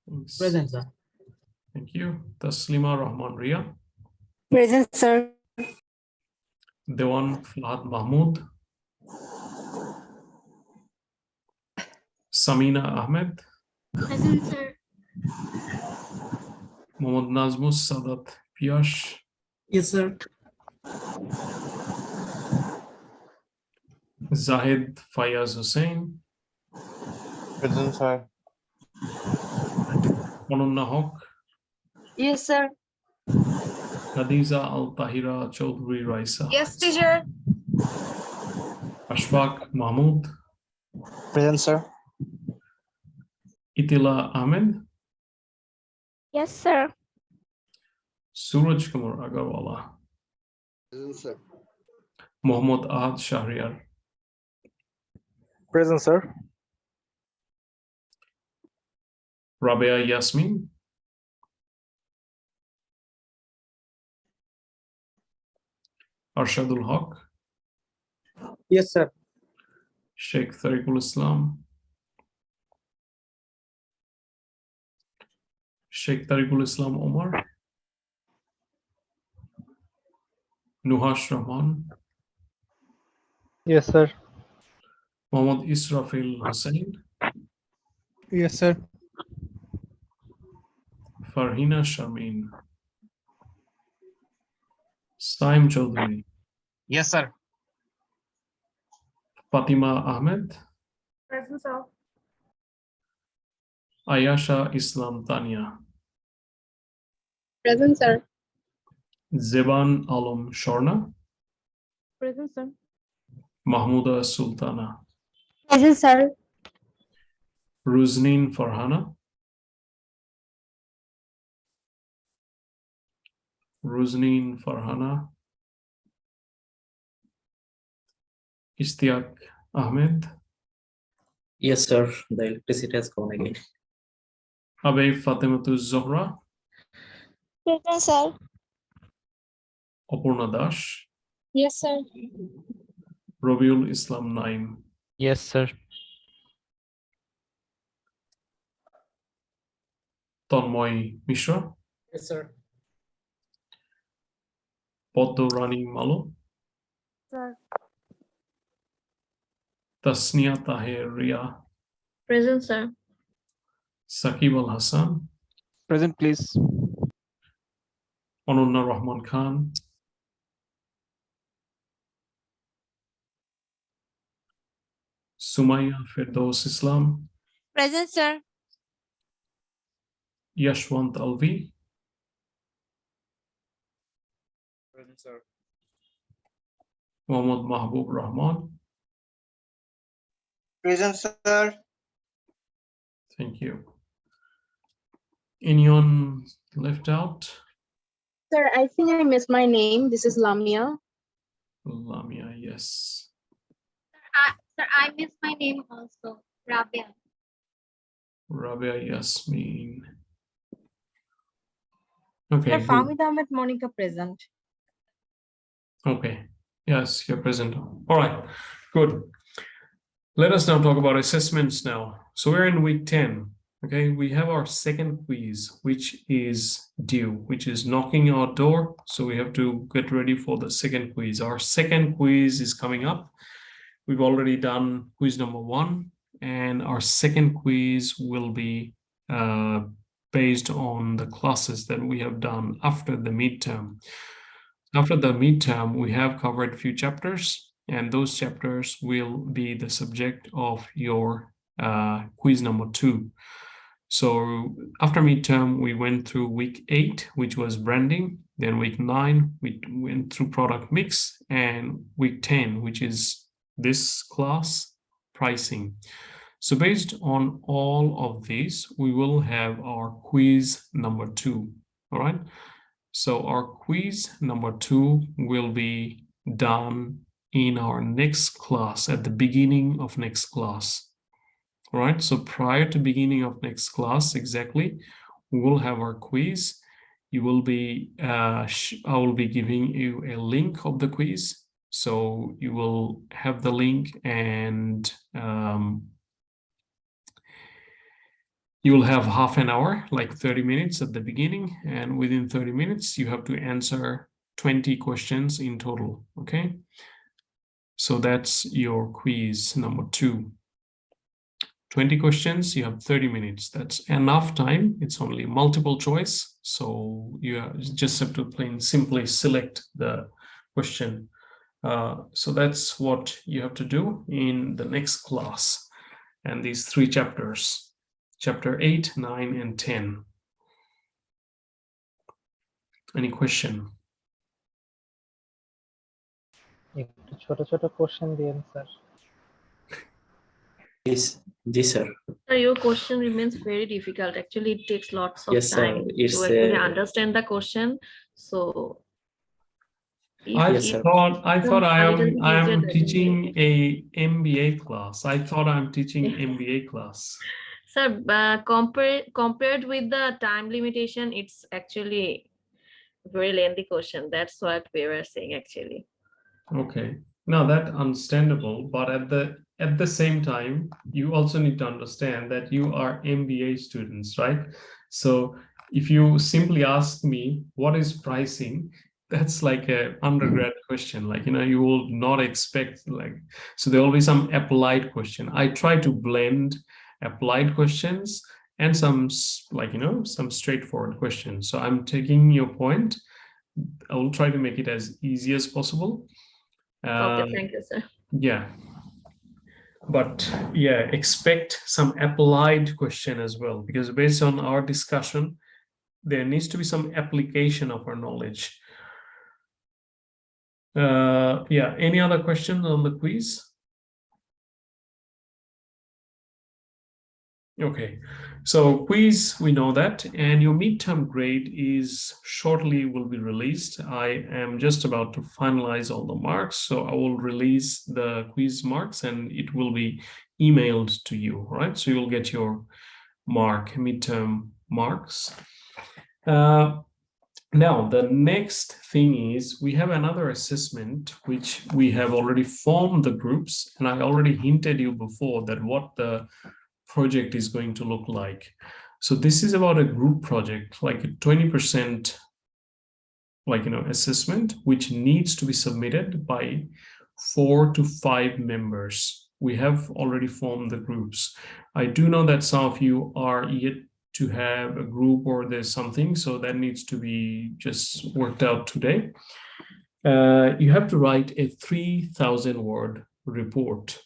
Thanks. Present, sir. Thank you. Taslima Rahman Ria. Present, sir. Dewan Fahad Mahmood. Samina Ahmed. Present, sir. Mohammad Nazmus Sadat Piyash. Yes, sir. Zahid Fayaz Hussain. Present, sir. Anunna Haq. Yes, sir. Khadiza Al Tahira Chaudhry Raisa. Yes, teacher. Ashfaq Mahmood. Present, sir. Itila Ahmed. Yes, sir. Suraj Kumar Agarwala. Present, sir. Mohammad Ahad Shahriar. Present, sir. Rabia Yasmin. Arshadul Haq. Yes, sir. Sheikh Tariqul Islam. Sheikh Tariqul Islam Omar. Nuhash Rahman. Yes, sir. Mohammad Israfil Hussain. Yes, sir. Farhina Sharmin. Saim Chaudhary. Yes, sir. Fatima Ahmed. Present, sir. Ayasha Islam Tania. Present, sir. Zeban Alam Shorna. Present, sir. Mahmuda Sultana. Present, sir. Ruzneen Farhana. Ruzneen Farhana. Istiaq Ahmed. Yes, sir. The electricity has gone again. Abey Fatimatu Zohra. Present, sir. Apurna Dash. Yes, sir. Robiul Islam Naim. Yes, sir. Tanmoy Mishra. Yes, sir. Poddo Rani Malo. Sir. Tasnia Tahir Ria. Present, sir. Saqib Al Hassan. Present, please. Anunna Rahman Khan. Sumaya Firdaus Islam. Present, sir. Yashwant Alvi. Present, sir. Mohammad Mahbub Rahman. Present, sir. Thank you. Anyone left out? Sir, I think I missed my name. This is Lamia. Lamia, yes. Sir, I missed my name also. Rabia. Rabia Yasmin. Okay, Sir, good. Fahmid Ahmed Monica present. Okay, yes, you're present. All right, good. Let us now talk about assessments now. So we're in week 10. Okay, we have our second quiz, which is due, which is knocking our door. So we have to get ready for the second quiz. Our second quiz is coming up. We've already done quiz number 1, and our second quiz will be based on the classes that we have done after the midterm. After the midterm, we have covered a few chapters, and those chapters will be the subject of your quiz number 2. So after midterm, we went through week 8, which was branding. Then week 9, we went through product mix, and week 10, which is this class, pricing. So based on all of these, we will have our quiz number 2. All right. So our quiz number 2 will be done in our next class, at the beginning of next class. All right, so prior to beginning of next class, exactly, we will have our quiz. You will be, I will be giving you a link of the quiz. So you will have the link, and you will have half an hour, like 30 minutes at the beginning. And within 30 minutes, you have to answer 20 questions in total, okay? So that's your quiz number 2. 20 questions, you have 30 minutes. That's enough time. It's only multiple choice. So you just have to plain simply select the question. So that's what you have to do in the next class. And these 3 chapters, chapter 8, 9, and 10. Any question? একটু ছোট ছোট question দিয়েন sir. Please Yes, sir. Sir, your question remains very difficult. Actually, it takes lots of Yes, sir. time It's to actually understand the question. So if I Yes, it sir. thought I a little am bit easier, that will be teaching a MBA class. I thought I'm teaching MBA class. Sir, compared with the time limitation, it's actually very lengthy question. That's what we were saying actually. Okay. Now that understandable, but at the same time, you also need to understand that you are MBA students, right? So if you simply ask me what is pricing, that's like a undergrad question. Like, you will not expect so there will be some applied question. I try to blend applied questions and some some straightforward questions. So I'm taking your point. I will try to make it as easy as possible. Okay, thank you, sir. Yeah, but yeah, expect some applied question as well, because based on our discussion, there needs to be some application of our knowledge. Yeah, any other questions on the quiz? Okay, so quiz, we know that, and your midterm grade is shortly will be released. I am just about to finalize all the marks, so I will release the quiz marks and it will be emailed to you, right? So you'll get your midterm marks. Now, the next thing is we have another assessment, which we have already formed the groups, and I already hinted you before that what the project is going to look like. So this is about a group project, like a 20% assessment, which needs to be submitted by 4 to 5 members. We have already formed the groups. I do know that some of you are yet to have a group or there's something, so that needs to be just worked out today. You have to write a 3,000 word report.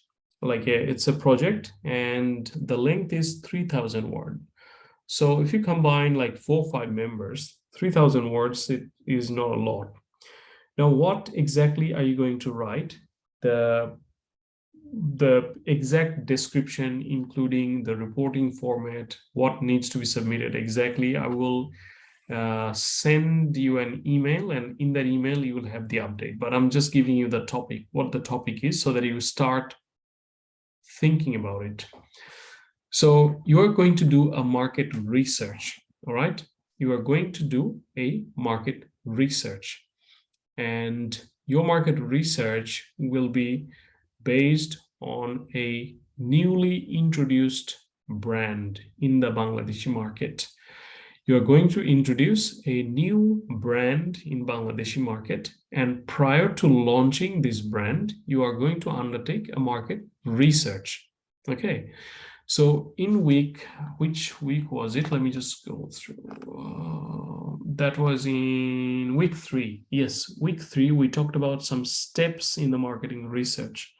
It's a project and the length is 3,000 word. So if you combine like 4 or 5 members, 3,000 words, it is not a lot. Now, what exactly are you going to write? The exact description, including the reporting format, what needs to be submitted exactly, I will send you an email, and in that email you will have the update. But I'm just giving you the topic, what the topic is, so that you start thinking about it. So you are going to do a market research, all right? You are going to do a market research, and your market research will be based on a newly introduced brand in the Bangladeshi market. You are going to introduce a new brand in Bangladeshi market, and prior to launching this brand, you are going to undertake a market research. Okay, so in which week was it? Let me just go through. That was in week 3. Yes, week 3, we talked about some steps in the marketing research.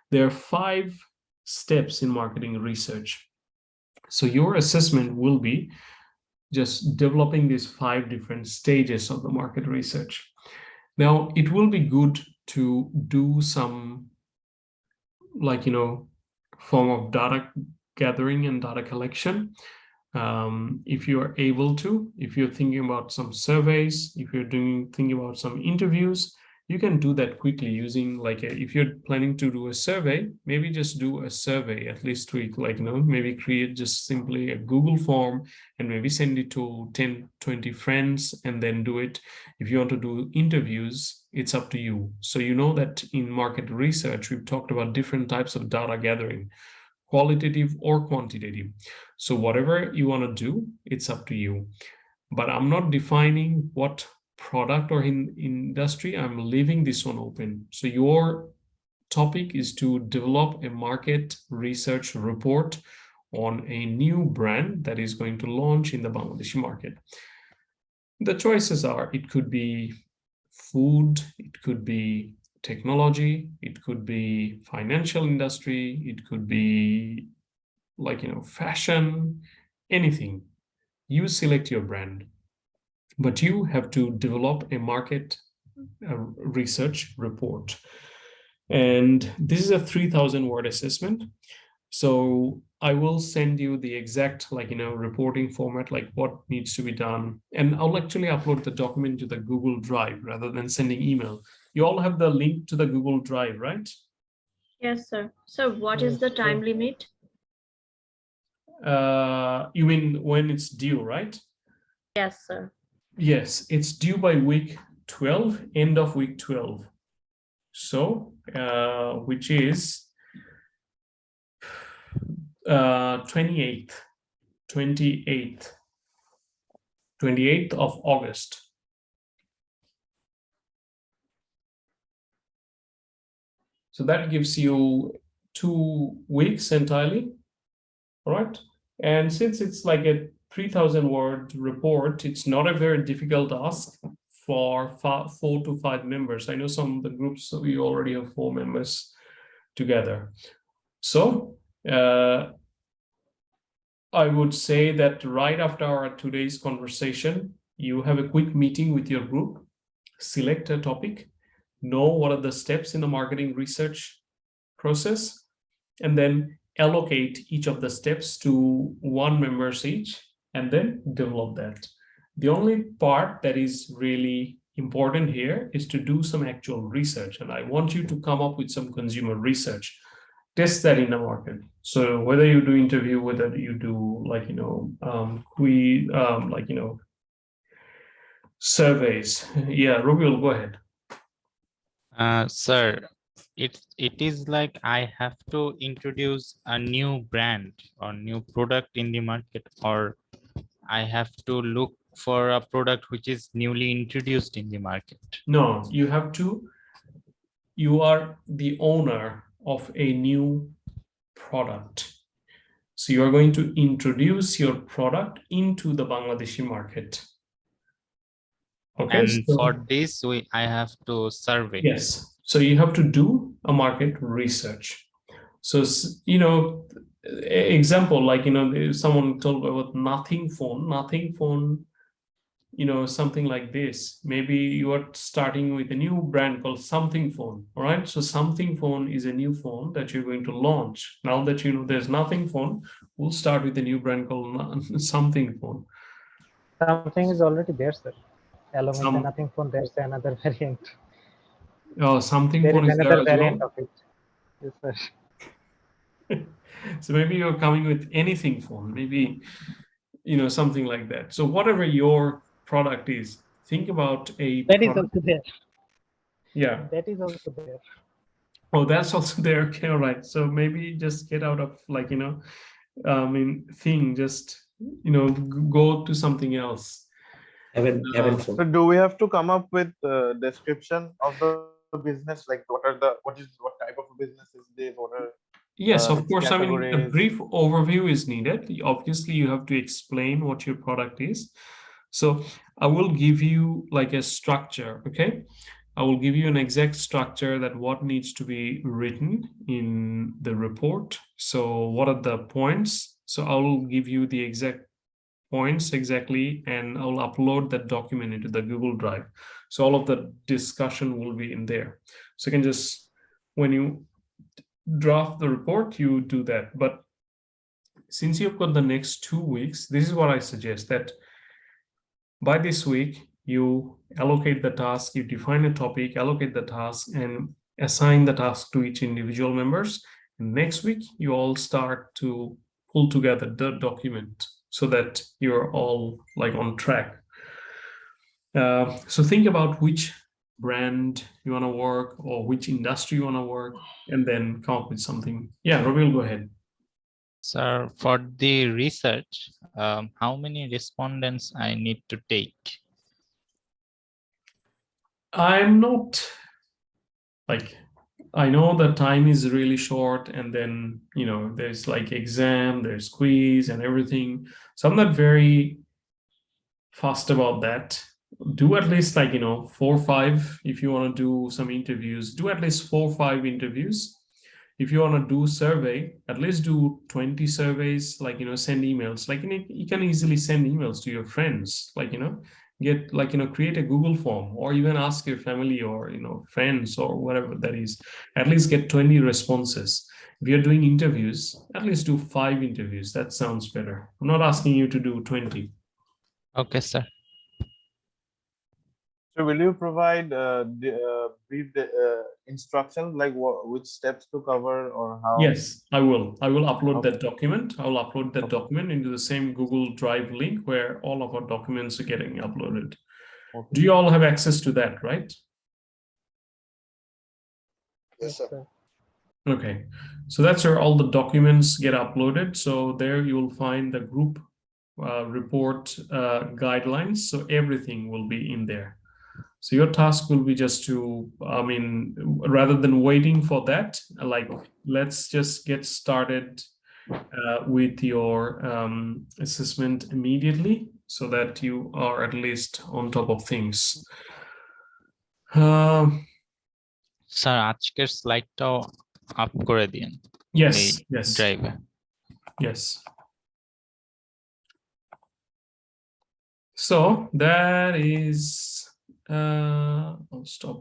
There are 5 steps in marketing research. So your assessment will be just developing these 5 different stages of the market research. Now, it will be good to do some form of data gathering and data collection. If you are able to, if you're thinking about some surveys, if you're thinking about some interviews, you can do that quickly using if you're planning to do a survey, maybe just do a survey at least week, maybe create just simply a Google form and maybe send it to 10, 20 friends and then do it. If you want to do interviews, it's up to you. So you know that in market research, we've talked about different types of data gathering, qualitative or quantitative. So whatever you want to do, it's up to you. But I'm not defining what product or in industry. I'm leaving this one open. So your topic is to develop a market research report on a new brand that is going to launch in the Bangladeshi market. The choices are, it could be food, it could be technology, it could be financial industry, it could be fashion, anything. You select your brand, but you have to develop a market research report. And this is a 3,000 word assessment. So I will send you the exact, like, reporting format, like what needs to be done. And I'll actually upload the document to the Google Drive rather than sending email. You all have the link to the Google Drive, right? Yes, sir. So what is the time limit? You mean when it's due, right? Yes, sir. Yes, it's due by week 12, end of week 12. So, which is 28th of August. So that gives you 2 weeks entirely, all right? And since it's like a 3,000 word report, it's not a very difficult task for 4 to 5 members. I know some of the groups, so we already have 4 members together. So I would say that right after our today's conversation, you have a quick meeting with your group, select a topic, know what are the steps in the marketing research process, and then allocate each of the steps to 1 members each, and then develop that. The only part that is really important here is to do some actual research, and I want you to come up with some consumer research. Test that in the market. So whether you do interview, whether you do like surveys. Yeah, Ruby, go ahead. Sir, it is like I have to introduce a new brand or new product in the market, or I have to look for a product which is newly introduced in the market. No, you have to. You are the owner of a new product. So you are going to introduce your product into the Bangladeshi market. Okay. And for this, I have to survey. Yes. So you have to do a market research. So, example, like, someone told about nothing phone, something like this. Maybe you are starting with a new brand called Something Phone. All right. So Something Phone is a new phone that you're going to launch. Now that you know there's Nothing Phone, we'll start with a new brand called Something Phone. Something is already there, sir. Along with the Nothing Phone, there's another variant. Oh, Something there Phone is is there another as variant well? of it. Yes, sir. So maybe you're coming with Anything Phone, maybe, something like that. So whatever your product is, think about a that product. is also there. Yeah. That is also there. Oh, that's also there. Okay, all right. So maybe just get out of just go to something else. So do we have to come up with a description of the business, like what type of business is this, what are Yes, of its course. I mean, a categories? brief overview is needed. Obviously, you have to explain what your product is. So I will give you like a structure, okay? I will give you an exact structure that what needs to be written in the report. So what are the points? So I will give you the exact points exactly, and I'll upload that document into the Google Drive. So all of the discussion will be in there. So you can just, when you draft the report, you do that. But since you've got the next 2 weeks, this is what I suggest, that by this week, you allocate the task, you define a topic, allocate the task, and assign the task to each individual members. And next week, you all start to pull together the document so that you're all like on track. So think about which brand you want to work or which industry you want to work, and then come up with something. Yeah, Ravi, go ahead. Sir, for the research, how many respondents I need to take? I'm not like, I know the time is really short, and then, there's like exam, there's quiz and everything. So I'm not very fast about that. Do at least 4 or 5. If you want to do some interviews, do at least 4 or 5 interviews. If you want to do survey, at least do 20 surveys, send emails. You can easily send emails to your friends, get like, create a Google form, or even ask your family or, friends or whatever that is, at least get 20 responses. If you're doing interviews, at least do 5 interviews. That sounds better. I'm not asking you to do 20. Okay, sir. So will you provide brief instructions like which steps to cover or how? Yes, I will. I will upload that document. I will upload that document into the same Google Drive link where all of our documents are getting uploaded. Do you all have access to that, right? Yes, sir. Okay, so that's where all the documents get uploaded. So there you will find the group report guidelines. So everything will be in there. So your task will be just to, rather than waiting for that, like, let's just get started with your assessment immediately so that you are at least on top of things. Sir আজকের স্লাইডটাও up করে দিন Yes, এই yes. ড্রাইভে। Yes. So that is, I'll stop